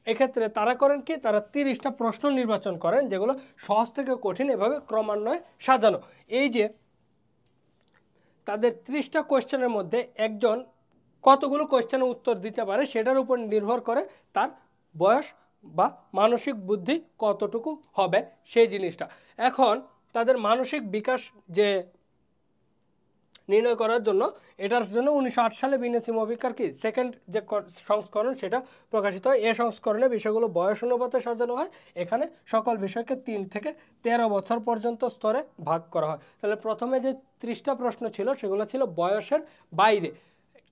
এক্ষেত্রে তারা করেন কি, তারা 30টা প্রশ্ন নির্বাচন করেন যেগুলো সহজ থেকে কঠিন এভাবে ক্রমান্বয়ে সাজানো। এই যে তাদের 30টা কোয়েশ্চেনের মধ্যে একজন কতগুলো কোয়েশ্চেনের উত্তর দিতে পারে সেটার উপর নির্ভর করে তার বয়স বা মানসিক বুদ্ধি কতটুকু হবে সেই জিনিসটা। এখন তাদের মানসিক বিকাশ যে নির্ণয় করার জন্য এটার জন্য 1908 সালে বিনে-সিমো অভিজ্ঞার কি সেকেন্ড যে সংস্করণ সেটা প্রকাশিত হয়। এই সংস্করণে বিষয়গুলো বয়স অনুপাতে সাজানো হয়। এখানে সকল বিষয়কে 3 থেকে 13 বছর পর্যন্ত স্তরে ভাগ করা হয়। তাহলে প্রথমে যে 30টা প্রশ্ন ছিল সেগুলো ছিল বয়সের বাইরে,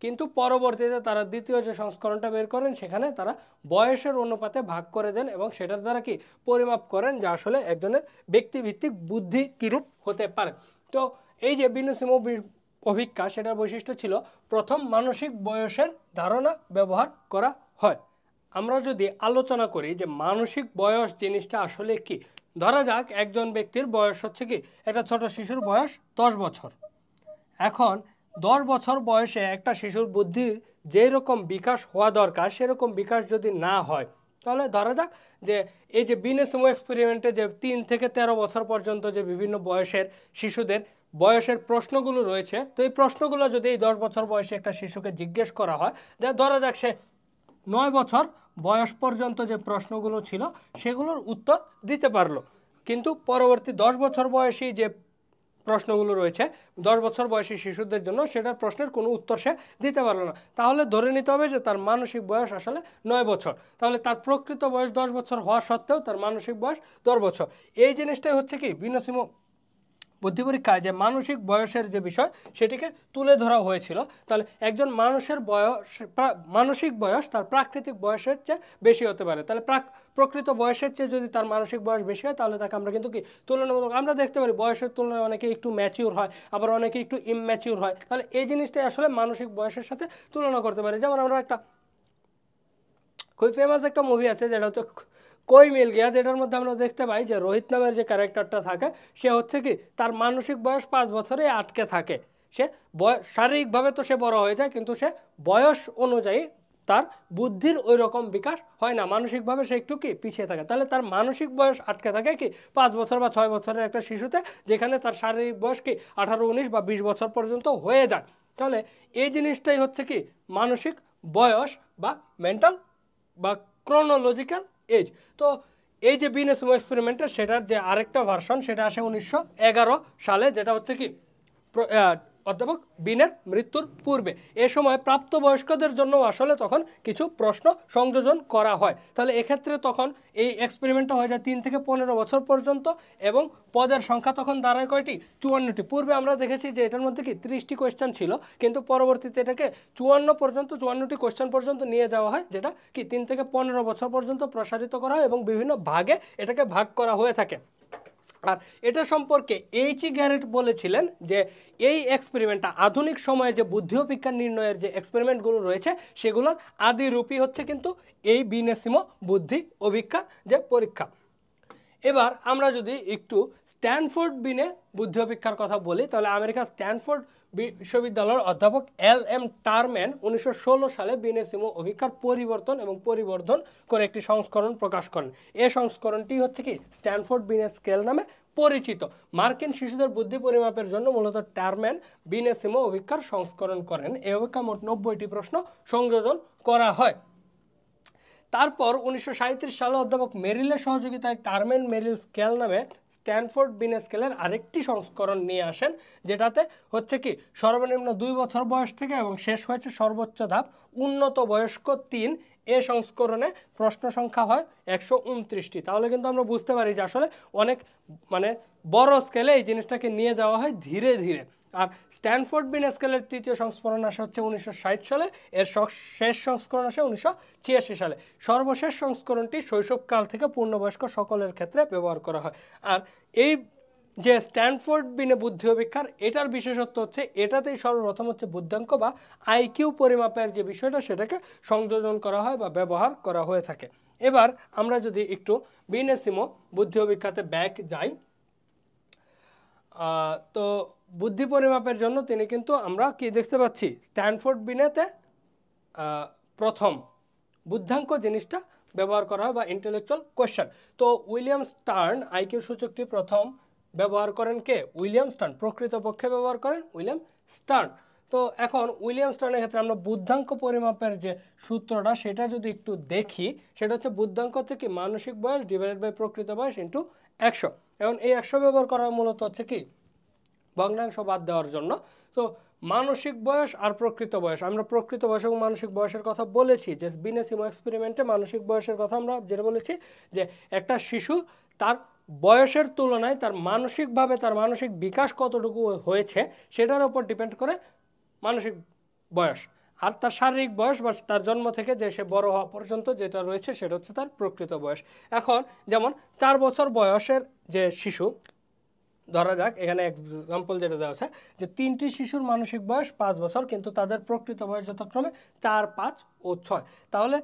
কিন্তু পরবর্তীতে তারা দ্বিতীয় যে সংস্করণটা বের করেন সেখানে তারা বয়সের অনুপাতে ভাগ করে দেন এবং সেটার দ্বারা কি পরিমাপ করেন যে আসলে একজনের ব্যক্তিভিত্তিক বুদ্ধি কিরূপ হতে পারে। তো এই যে বিনে-সিমো অভিজ্ঞা সেটার বৈশিষ্ট্য ছিল প্রথম মানসিক বয়সের ধারণা ব্যবহার করা হয়। আমরা যদি আলোচনা করি যে মানসিক বয়স জিনিসটা আসলে কি, ধরা যাক একজন ব্যক্তির বয়স হচ্ছে কি, একটা ছোট শিশুর বয়স 10 বছর। এখন 10 বছর বয়সে একটা শিশুর বুদ্ধির যেরকম বিকাশ হওয়া দরকার সেরকম বিকাশ যদি না হয়, তাহলে ধরা যাক যে এই যে বিনে-সিমো এক্সপেরিমেন্টে যে 3 থেকে 13 বছর পর্যন্ত যে বিভিন্ন বয়সের শিশুদের বয়সের প্রশ্নগুলো রয়েছে, তো এই প্রশ্নগুলো যদি এই 10 বছর বয়সে একটা শিশুকে জিজ্ঞেস করা হয়, যে ধরা যাক সে 9 বছর বয়স পর্যন্ত যে প্রশ্নগুলো ছিল সেগুলোর উত্তর দিতে পারলো, কিন্তু পরবর্তী 10 বছর বয়সী যে প্রশ্নগুলো রয়েছে 10 বছর বয়সী শিশুদের জন্য সেটার প্রশ্নের কোনো উত্তর সে দিতে পারলো না, তাহলে ধরে নিতে হবে যে তার মানসিক বয়স আসলে 9 বছর। তাহলে তার প্রকৃত বয়স 10 বছর হওয়া সত্ত্বেও তার মানসিক বয়স 10 বছর। এই জিনিসটাই হচ্ছে কি বিনে-সিমো বুদ্ধি পরীক্ষায় যে মানসিক বয়সের যে বিষয় সেটিকে তুলে ধরা হয়েছিল। তাহলে একজন মানুষের বয়স মানসিক বয়স তার প্রাকৃতিক বয়সের চেয়ে বেশি হতে পারে। তাহলে প্রকৃত বয়সের চেয়ে যদি তার মানসিক বয়স বেশি হয় তাহলে তাকে আমরা কিন্তু কি তুলনামূলক আমরা দেখতে পারি বয়সের তুলনায় অনেকে একটু ম্যাচিউর হয়, আবার অনেকে একটু ইমম্যাচিউর হয়। তাহলে এই জিনিসটাই আসলে মানসিক বয়সের সাথে তুলনা করতে পারি। যেমন আমরা একটা খুবই ফেমাস একটা মুভি আছে যেটা হচ্ছে কই মিল গিয়া, যেটার মধ্যে আমরা দেখতে পাই যে রোহিত নামের যে ক্যারেক্টারটা থাকে সে হচ্ছে কি তার মানসিক বয়স 5 বছরে আটকে থাকে। সে শারীরিকভাবে তো সে বড় হয়ে যায় কিন্তু সে বয়স অনুযায়ী তার বুদ্ধির ওই রকম বিকাশ হয় না, মানসিকভাবে সে একটু কি পিছিয়ে থাকে। তাহলে তার মানসিক বয়স আটকে থাকে কি 5 বছর বা 6 বছরের একটা শিশুতে, যেখানে তার শারীরিক বয়স কি 18, 19 বা 20 বছর পর্যন্ত হয়ে যায়। তাহলে এই জিনিসটাই হচ্ছে কি মানসিক বয়স বা মেন্টাল বা ক্রোনোলজিক্যাল এজ। তো এই যে বিনে-সিমো এক্সপেরিমেন্টের সেটার যে আরেকটা ভার্সন সেটা আসে 1911 সালে, যেটা হচ্ছে কি অধ্যাপক বিনের মৃত্যুর পূর্বে। এ সময় প্রাপ্তবয়স্কদের জন্য আসলে তখন কিছু প্রশ্ন সংযোজন করা হয়। তাহলে এক্ষেত্রে তখন এই এক্সপেরিমেন্টটা হয়ে যায় 3 থেকে 15 বছর পর্যন্ত এবং পদের সংখ্যা তখন দাঁড়ায় কয়টি? 54টি। পূর্বে আমরা দেখেছি যে এটার মধ্যে কি 30টি কোয়েশ্চেন ছিল, কিন্তু পরবর্তীতে এটাকে 54টি কোয়েশ্চেন পর্যন্ত নিয়ে যাওয়া হয়, যেটা কি 3 থেকে 15 বছর পর্যন্ত প্রসারিত করা হয় এবং বিভিন্ন ভাগে এটাকে ভাগ করা হয়ে থাকে। আর এটা সম্পর্কে এইচ.ই. গ্যারেট বলেছিলেন যে এই এক্সপেরিমেন্টটা আধুনিক সময়ে যে বুদ্ধি ও বিজ্ঞান নির্ণয়ের যে এক্সপেরিমেন্টগুলো রয়েছে সেগুলোর আদি রূপই হচ্ছে কিন্তু এই বিনেসিমো বুদ্ধি ও বিজ্ঞান যে পরীক্ষা। এবার আমরা যদি একটু স্ট্যানফোর্ড বিনে বুদ্ধি ও বিজ্ঞার কথা বলি, তাহলে আমেরিকার স্ট্যানফোর্ড বিশ্ববিদ্যালয়ের অধ্যাপক L.M. টারম্যান 1916 সালে বিনেসিমো অভিজ্ঞার পরিবর্তন এবং পরিবর্ধন করে একটি সংস্করণ প্রকাশ করেন। এই সংস্করণটি হচ্ছে কি স্ট্যানফোর্ড বিনে স্কেল নামে পরিচিত। মার্কিন শিশুদের বুদ্ধি পরিমাপের জন্য মূলত টারম্যান বিনেসিমো অভিজ্ঞার সংস্করণ করেন। এই অভিজ্ঞা মোট 90টি প্রশ্ন সংযোজন করা হয়। তারপর 1937 সালে অধ্যাপক মেরিলের সহযোগিতায় টারম্যান মেরিল স্কেল নামে স্ট্যানফোর্ড বিনে স্কেলের আরেকটি সংস্করণ নিয়ে আসেন, যেটাতে হচ্ছে কি সর্বনিম্ন 2 বছর বয়স থেকে এবং শেষ হয়েছে সর্বোচ্চ ধাপ উন্নত বয়স্ক 3। এ সংস্করণে প্রশ্ন সংখ্যা হয় 129টি। তাহলে কিন্তু আমরা বুঝতে পারি যে আসলে অনেক বড় স্কেলে এই জিনিসটাকে নিয়ে যাওয়া হয় ধীরে ধীরে। আর স্ট্যানফোর্ড বিনে স্কেলের তৃতীয় সংস্করণ আসে হচ্ছে 1960 সালে, এর শেষ সংস্করণ আসে 1986 সালে। সর্বশেষ সংস্করণটি শৈশবকাল থেকে পূর্ণবয়স্ক সকলের ক্ষেত্রে ব্যবহার করা হয়। আর এই যে স্ট্যানফোর্ড বিনে বুদ্ধি ও বিজ্ঞান, এটার বিশেষত্ব হচ্ছে এটাতেই সর্বপ্রথম হচ্ছে বুদ্ধাঙ্ক বা আইকিউ পরিমাপের যে বিষয়টা সেটাকে সংযোজন করা হয় বা ব্যবহার করা হয়ে থাকে। এবার আমরা যদি একটু বিনেসিমো বুদ্ধি ও বিজ্ঞাতে ব্যাক যাই, তো বুদ্ধি পরিমাপের জন্য তিনি কিন্তু আমরা কি দেখতে পাচ্ছি স্ট্যানফোর্ড বিনেতে প্রথম বুদ্ধাঙ্ক জিনিসটা ব্যবহার করা হয় বা ইন্টেলেকচুয়াল কোয়েশ্চেন। তো উইলিয়াম স্টার্ন আইকিউ সূচকটি প্রথম ব্যবহার করেন কে? William stern. প্রকৃতপক্ষে ব্যবহার করেন উইলিয়াম স্টার্ন। তো এখন উইলিয়াম স্টার্নের ক্ষেত্রে আমরা বুদ্ধাঙ্ক পরিমাপের যে সূত্রটা সেটা যদি একটু দেখি, সেটা হচ্ছে বুদ্ধাঙ্ক থেকে মানসিক বয়স ডিভাইডেড বাই প্রকৃত বয়স ইন্টু 100। এখন এই 100 ব্যবহার করা মূলত হচ্ছে কি ভগ্নাংশ বাদ দেওয়ার জন্য। তো মানসিক বয়স আর প্রকৃত বয়স, আমরা প্রকৃত বয়স এবং মানসিক বয়সের কথা বলেছি যে বিনেসিমো এক্সপেরিমেন্টে মানসিক বয়সের কথা আমরা যেটা বলেছি যে একটা শিশু তার বয়সের তুলনায় তার মানসিকভাবে তার মানসিক বিকাশ কতটুকু হয়েছে সেটার উপর ডিপেন্ড করে মানসিক বয়স, আর তার শারীরিক বয়স বা তার জন্ম থেকে যে সে বড় হওয়া পর্যন্ত যেটা রয়েছে সেটা হচ্ছে তার প্রকৃত বয়স। এখন যেমন 4 বছর বয়সের যে শিশু, ধরা যাক এখানে এক্সাম্পল যেটা দেওয়া আছে যে 3টি শিশুর মানসিক বয়স 5 বছর, কিন্তু তাদের প্রকৃত বয়স যথাক্রমে 4, 5 ও 6। তাহলে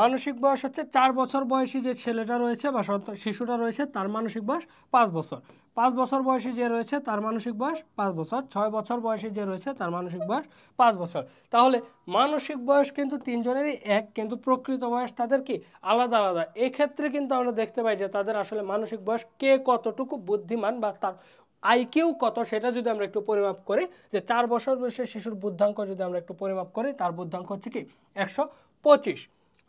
মানসিক বয়স হচ্ছে 4 বছর বয়সী যে ছেলেটা রয়েছে বা শিশুটা রয়েছে তার মানসিক বয়স 5 বছর, 5 বছর বয়সী যে রয়েছে তার মানসিক বয়স 5 বছর, 6 বছর বয়সী যে রয়েছে তার মানসিক বয়স 5 বছর। তাহলে মানসিক বয়স কিন্তু তিনজনেরই এক, কিন্তু প্রকৃত বয়স তাদের কি আলাদা আলাদা। এক্ষেত্রে কিন্তু আমরা দেখতে পাই যে তাদের আসলে মানসিক বয়স কে কতটুকু বুদ্ধিমান বা তার আইকিউ কত সেটা যদি আমরা একটু পরিমাপ করি, যে 4 বছর বয়সের শিশুর বুদ্ধাঙ্ক যদি আমরা একটু পরিমাপ করি, তার বুদ্ধাঙ্ক হচ্ছে কি 125,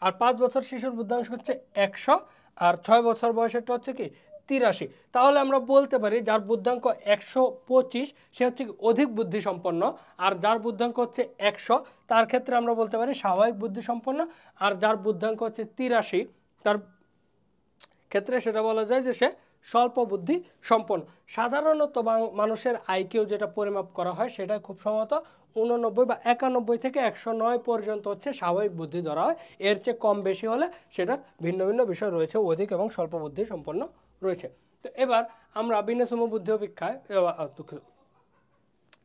আর 5 বছর শিশুর বুদ্ধাংশ হচ্ছে 100, আর 6 বছর বয়সেরটা হচ্ছে কি 83। তাহলে আমরা বলতে পারি যার বুদ্ধাঙ্ক 125 সে হচ্ছে অধিক বুদ্ধি সম্পন্ন, আর যার বুদ্ধাঙ্ক হচ্ছে 100 তার ক্ষেত্রে আমরা বলতে পারি স্বাভাবিক বুদ্ধি সম্পন্ন, আর যার বুদ্ধাঙ্ক হচ্ছে 83 তার ক্ষেত্রে সেটা বলা যায় যে সে স্বল্প বুদ্ধি সম্পন্ন। সাধারণত মানুষের আইকিউ যেটা পরিমাপ করা হয় সেটা খুব সম্ভবত 89 বা 91 থেকে 109 পর্যন্ত হচ্ছে স্বাভাবিক বুদ্ধি ধরা হয়। এর চেয়ে কম বেশি হলে সেটা ভিন্ন ভিন্ন বিষয় রয়েছে, অধিক এবং স্বল্প বুদ্ধি সম্পন্ন রয়েছে। তো এবার আমরা বিনেসিমো বুদ্ধি ও বিজ্ঞায়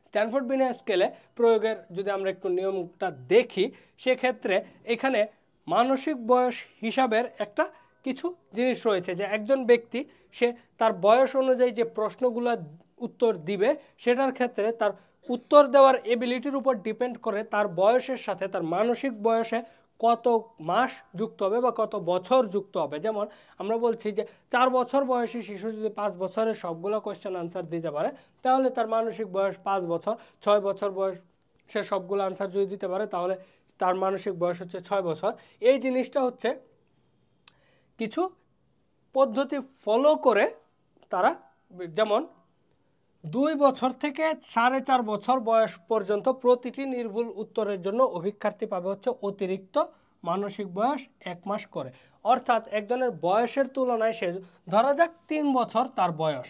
স্ট্যানফোর্ড বিনে স্কেলে প্রয়োগের যদি আমরা একটু নিয়মটা দেখি, সেক্ষেত্রে এখানে মানসিক বয়স হিসাবের একটা কিছু জিনিস রয়েছে যে একজন ব্যক্তি সে তার বয়স অনুযায়ী যে প্রশ্নগুলো উত্তর দিবে সেটার ক্ষেত্রে তার উত্তর দেওয়ার এবিলিটির উপর ডিপেন্ড করে তার বয়সের সাথে তার মানসিক বয়সে কত মাস যুক্ত হবে বা কত বছর যুক্ত হবে। যেমন আমরা বলছি যে 4 বছর বয়সী শিশু যদি 5 বছরের সবগুলো কোয়েশ্চেন আনসার দিতে পারে তাহলে তার মানসিক বয়স 5 বছর, 6 বছর বয়স সে সবগুলো আনসার যদি দিতে পারে তাহলে তার মানসিক বয়স হচ্ছে 6 বছর। এই জিনিসটা হচ্ছে কিছু পদ্ধতি ফলো করে তারা, যেমন 2 বছর থেকে 4.5 বছর বয়স পর্যন্ত প্রতিটি নির্ভুল উত্তরের জন্য অভিক্ষার্থী পাবে হচ্ছে অতিরিক্ত মানসিক বয়স 1 মাস করে। অর্থাৎ একজনের বয়সের তুলনায় সে ধরা যাক 3 বছর তার বয়স,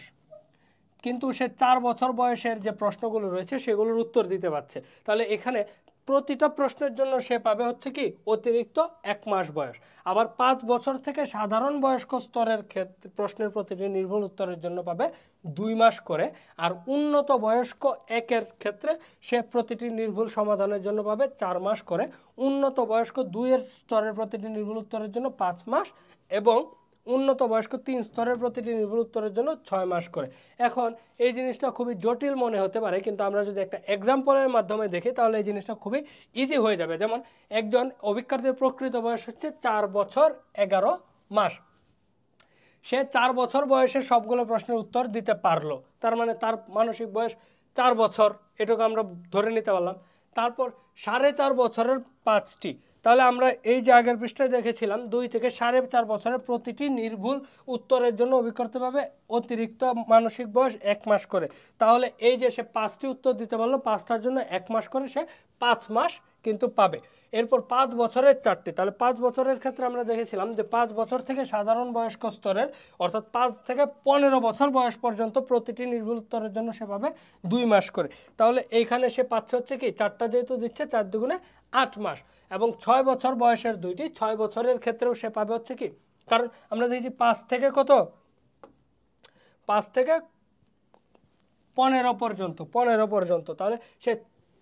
কিন্তু সে 4 বছর বয়সের যে প্রশ্নগুলো রয়েছে সেগুলোর উত্তর দিতে পারছে, তাহলে এখানে প্রতিটা প্রশ্নের জন্য সে পাবে হচ্ছে কি অতিরিক্ত 1 মাস বয়স। আবার 5 বছর থেকে সাধারণ বয়স্ক স্তরের ক্ষেত্রে প্রশ্নের প্রতিটি নির্ভুল উত্তরের জন্য পাবে 2 মাস করে। আর উন্নত বয়স্ক 1-এর ক্ষেত্রে সে প্রতিটি নির্ভুল সমাধানের জন্য পাবে 4 মাস করে। উন্নত বয়স্ক 2-এর স্তরের প্রতিটি নির্ভুল উত্তরের জন্য 5 মাস এবং উন্নত বয়স্ক 3 স্তরের প্রতিটি নির্ভুল উত্তরের জন্য 6 মাস করে। এখন এই জিনিসটা খুবই জটিল মনে হতে পারে, কিন্তু আমরা যদি একটা এক্সাম্পলের মাধ্যমে দেখি তাহলে এই জিনিসটা খুবই ইজি হয়ে যাবে। যেমন একজন অভিজ্ঞার্থীর প্রকৃত বয়স হচ্ছে 4 বছর 11 মাস। সে 4 বছর বয়সে সবগুলো প্রশ্নের উত্তর দিতে পারলো, তার মানে তার মানসিক বয়স 4 বছর, এটুকু আমরা ধরে নিতে পারলাম। তারপর 4.5 বছরের 5টি, তাহলে আমরা এই যে আগের পৃষ্ঠায় দেখেছিলাম 2 থেকে 4.5 বছরের প্রতিটি নির্ভুল উত্তরের জন্য অভিজ্ঞতা পাবে অতিরিক্ত মানসিক বয়স 1 মাস করে। তাহলে এই যে সে 5টি উত্তর দিতে পারলো, 5টার জন্য 1 মাস করে সে 5 মাস কিন্তু পাবে। এরপর 5 বছরের 4টি, তাহলে 5 বছরের ক্ষেত্রে আমরা দেখেছিলাম যে 5 বছর থেকে সাধারণ বয়স্ক স্তরের অর্থাৎ 5 থেকে 15 বছর বয়স পর্যন্ত প্রতিটি নির্ভুল উত্তরের জন্য সে পাবে 2 মাস করে। তাহলে এইখানে সে পাচ্ছে হচ্ছে কি 4টা যেহেতু দিচ্ছে 4 দুগুণে 8 মাস। এবং 6 বছর বয়সের 2টি, 6 বছরের ক্ষেত্রেও সে পাবে হচ্ছে কি, কারণ আমরা দেখেছি 5 থেকে কত, 5 থেকে 15 পর্যন্ত, 15 পর্যন্ত, তাহলে সে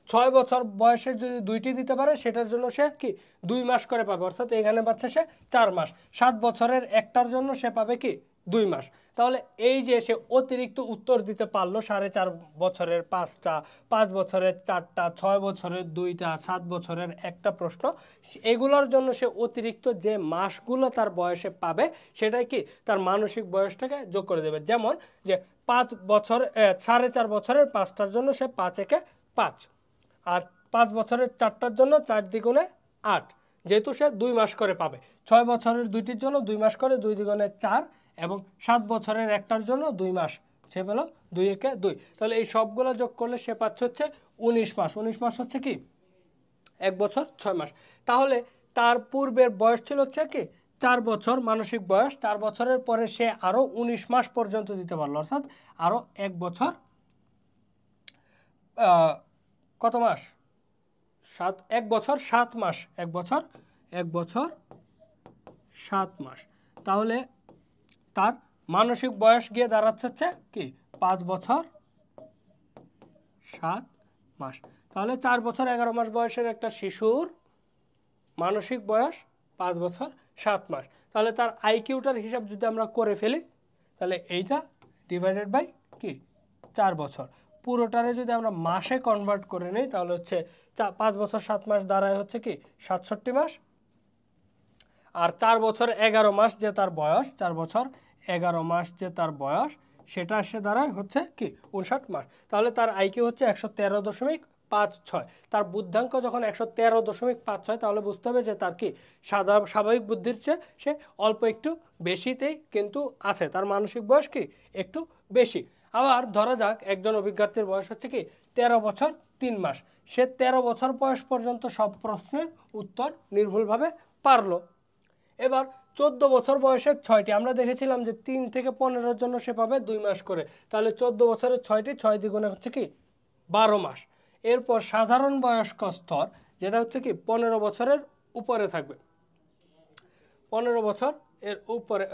6 বছর বয়সের যদি 2টি দিতে পারে সেটার জন্য সে কি 2 মাস করে পাবে, অর্থাৎ এখানে পাচ্ছে সে 4 মাস। 7 বছরের একটার জন্য সে পাবে কি 2 মাস। তাহলে এই যে সে অতিরিক্ত উত্তর দিতে পারলো 4.5 বছরের 5টা, 5 বছরের 4টা, 6 বছরের 2টা, 7 বছরের একটা প্রশ্ন, এগুলোর জন্য সে অতিরিক্ত যে মাসগুলো তার বয়সে পাবে সেটাই কি তার মানসিক বয়সটাকে যোগ করে দেবে। যেমন যে 5 বছর 4.5 বছরের 5টার জন্য সে 5 একে 5, আর 5 বছরের 4টার জন্য 4 দ্বিগুণে 8, যেহেতু সে 2 মাস করে পাবে। 6 বছরের 2টির জন্য 2 মাস করে, 2 দ্বিগুণে 4, এবং 7 বছরের একটার জন্য 2 মাস, সে পেল 2 একে 2। তাহলে এই সবগুলো যোগ করলে সে পাচ্ছে হচ্ছে 19 মাস। 19 মাস হচ্ছে কি 1 বছর 6 মাস। তাহলে তার পূর্বের বয়স ছিল হচ্ছে কি 4 বছর মানসিক বয়স, 4 বছরের পরে সে আরও 19 মাস পর্যন্ত দিতে পারলো, অর্থাৎ আরও 1 বছর কত মাস, 1 বছর 7 মাস, 1 বছর 7 মাস। তাহলে তার মানসিক বয়স গিয়ে দাঁড়াচ্ছে হচ্ছে কি 5 বছর 7 মাস। তাহলে 4 বছর 11 মাস বয়সের একটা শিশুর মানসিক বয়স 5 বছর 7 মাস। তাহলে তার আইকিউটার হিসাব যদি আমরা করে ফেলি তাহলে এইটা ডিভাইডেড বাই কি 4 বছর, পুরোটারে যদি আমরা মাসে কনভার্ট করে নিই তাহলে হচ্ছে 5 বছর 7 মাস দাঁড়ায় হচ্ছে কি 67 মাস, আর 4 বছর 11 মাস যে তার বয়স, 4 বছর 11 মাস যে তার বয়স, সেটা এসে দাঁড়ায় হচ্ছে কি 59 মাস। তাহলে তার আইকিউ হচ্ছে 113.56। তার বুদ্ধাঙ্ক যখন 113.56, তাহলে বুঝতে হবে যে তার কি স্বাভাবিক বুদ্ধির চেয়ে সে অল্প একটু বেশিতেই কিন্তু আছে, তার মানসিক বয়স কি একটু বেশি। আবার ধরা যাক একজন অভিজ্ঞার্থীর বয়স হচ্ছে কি 13 বছর 3 মাস, সে 13 বছর বয়স পর্যন্ত সব প্রশ্নের উত্তর নির্ভুলভাবে পারলো। এবার 14 বছর বয়সের 6টি, আমরা দেখেছিলাম যে 3 থেকে 15-এর জন্য সে পাবে 2 মাস করে, তাহলে 14 বছরের 6টি, 6 দ্বিগুণে হচ্ছে কি 12 মাস। এরপর সাধারণ বয়স্ক স্তর যেটা হচ্ছে কি 15 বছরের উপরে থাকবে, 15 বছর এর উপরে,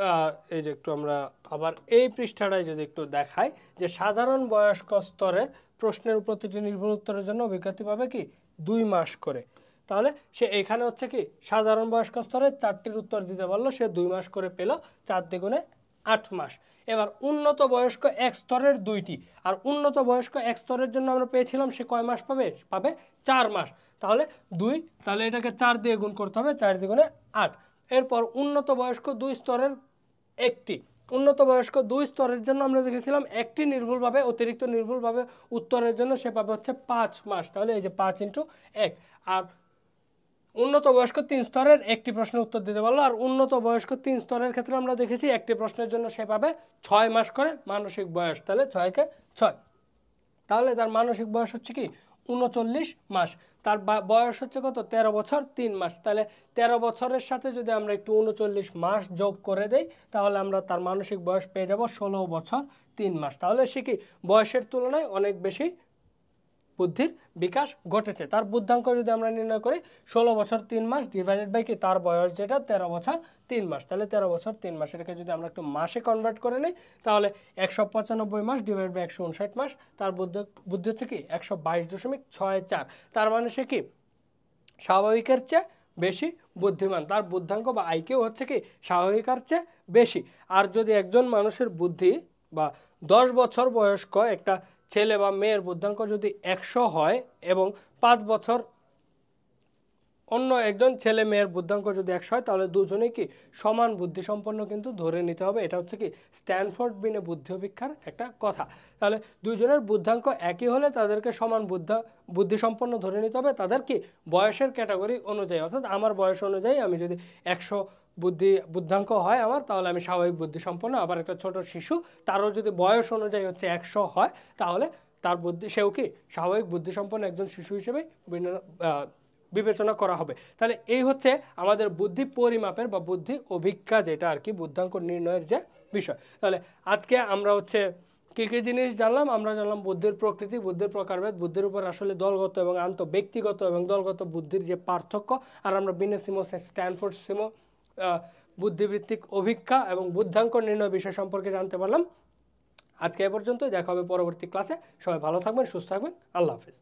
এই যে একটু আমরা আবার এই পৃষ্ঠাটায় যদি একটু দেখাই যে সাধারণ বয়স্ক স্তরের প্রশ্নের প্রতিটি নির্ভুল উত্তরের জন্য অভিজ্ঞতা পাবে কি 2 মাস করে। তাহলে সে এখানে হচ্ছে কি সাধারণ বয়স্ক স্তরের 4টির উত্তর দিতে পারলো, সে 2 মাস করে পেল, 4 দ্বিগুণে 8 মাস। এবার উন্নত বয়স্ক 1 স্তরের 2টি, আর উন্নত বয়স্ক 1 স্তরের জন্য আমরা পেয়েছিলাম সে কয় মাস পাবে, 4 মাস। তাহলে 2, তাহলে এটাকে 4 দিয়ে গুণ করতে হবে, 4 দ্বিগুণে 8। এরপর উন্নত বয়স্ক 2 স্তরের একটি, উন্নত বয়স্ক 2 স্তরের জন্য আমরা দেখেছিলাম একটি নির্ভুলভাবে অতিরিক্ত নির্ভুলভাবে উত্তরের জন্য সে পাবে হচ্ছে 5 মাস। তাহলে এই যে 5 × 1, আর উন্নত বয়স্ক 3 স্তরের একটি প্রশ্নের উত্তর দিতে পারলো, আর উন্নত বয়স্ক 3 স্তরের ক্ষেত্রে আমরা দেখেছি একটি প্রশ্নের জন্য সে পাবে 6 মাস করে মানসিক বয়স, তাহলে 6 কে 6। তাহলে তার মানসিক বয়স হচ্ছে কি 39 মাস। তার বয়স হচ্ছে কত 13 বছর 3 মাস। তাহলে 13 বছরের সাথে যদি আমরা একটু 39 মাস যোগ করে দেই তাহলে আমরা তার মানসিক বয়স পেয়ে যাব 16 বছর 3 মাস। তাহলে সে কি বয়সের তুলনায় অনেক বেশি বুদ্ধির বিকাশ ঘটেছে। তার বুদ্ধাঙ্ক যদি আমরা নির্ণয় করি 16 বছর 3 মাস ডিভাইডেড বাই কি তার বয়স যেটা 13 বছর 3 মাস। তাহলে 13 বছর 3 মাস এটাকে যদি আমরা একটু মাসে কনভার্ট করে নিই তাহলে 195 মাস ডিভাইড বাই 159 মাস। তার বুদ্ধি হচ্ছে কি 122.64। তার মানে সে কি স্বাভাবিকের চেয়ে বেশি বুদ্ধিমান। তার বুদ্ধাঙ্ক বা আইকিউ হচ্ছে কি স্বাভাবিকের চেয়ে বেশি। আর যদি একজন মানুষের বুদ্ধি বা 10 বছর বয়স্ক একটা ছেলে বা মেয়ের বুদ্ধাঙ্ক যদি 100 হয় এবং 5 বছর অন্য একজন ছেলে মেয়ের বুদ্ধাঙ্ক যদি 100 হয় তাহলে দুজনেই কি সমান বুদ্ধিসম্পন্ন কিন্তু ধরে নিতে হবে। এটা হচ্ছে কি স্ট্যানফোর্ড বিনে বুদ্ধি অভিক্ষার একটা কথা। তাহলে দুজনের বুদ্ধাঙ্ক একই হলে তাদেরকে সমান বুদ্ধিসম্পন্ন ধরে নিতে হবে তাদের কি বয়সের ক্যাটাগরি অনুযায়ী। অর্থাৎ আমার বয়স অনুযায়ী আমি যদি 100 বুদ্ধাঙ্ক হয় আমার তাহলে আমি স্বাভাবিক বুদ্ধিসম্পন্ন। আবার একটা ছোট শিশু তারও যদি বয়স অনুযায়ী হচ্ছে 100 হয় তাহলে তার সেও কি স্বাভাবিক বুদ্ধিসম্পন্ন একজন শিশু হিসেবে বিবেচনা করা হবে। তাহলে এই হচ্ছে আমাদের বুদ্ধি পরিমাপের বা বুদ্ধি অভিজ্ঞা যেটা আর কি বুদ্ধাঙ্ক নির্ণয়ের যে বিষয়। তাহলে আজকে আমরা হচ্ছে কী কী জিনিস জানলাম? আমরা জানলাম বুদ্ধির প্রকৃতি, বুদ্ধির প্রকারভেদ, বুদ্ধির উপর আসলে দলগত এবং ব্যক্তিগত এবং দলগত বুদ্ধির যে পার্থক্য, আর আমরা বিনেসিমো স্ট্যানফোর্ড সিমো বুদ্ধিভিত্তিক অভিজ্ঞা এবং বুদ্ধাঙ্ক নির্ণয় বিষয় সম্পর্কে জানতে পারলাম। আজকে এ পর্যন্তই, দেখা হবে পরবর্তী ক্লাসে। সবাই ভালো থাকবেন, সুস্থ থাকবেন, আল্লাহ হাফিজ।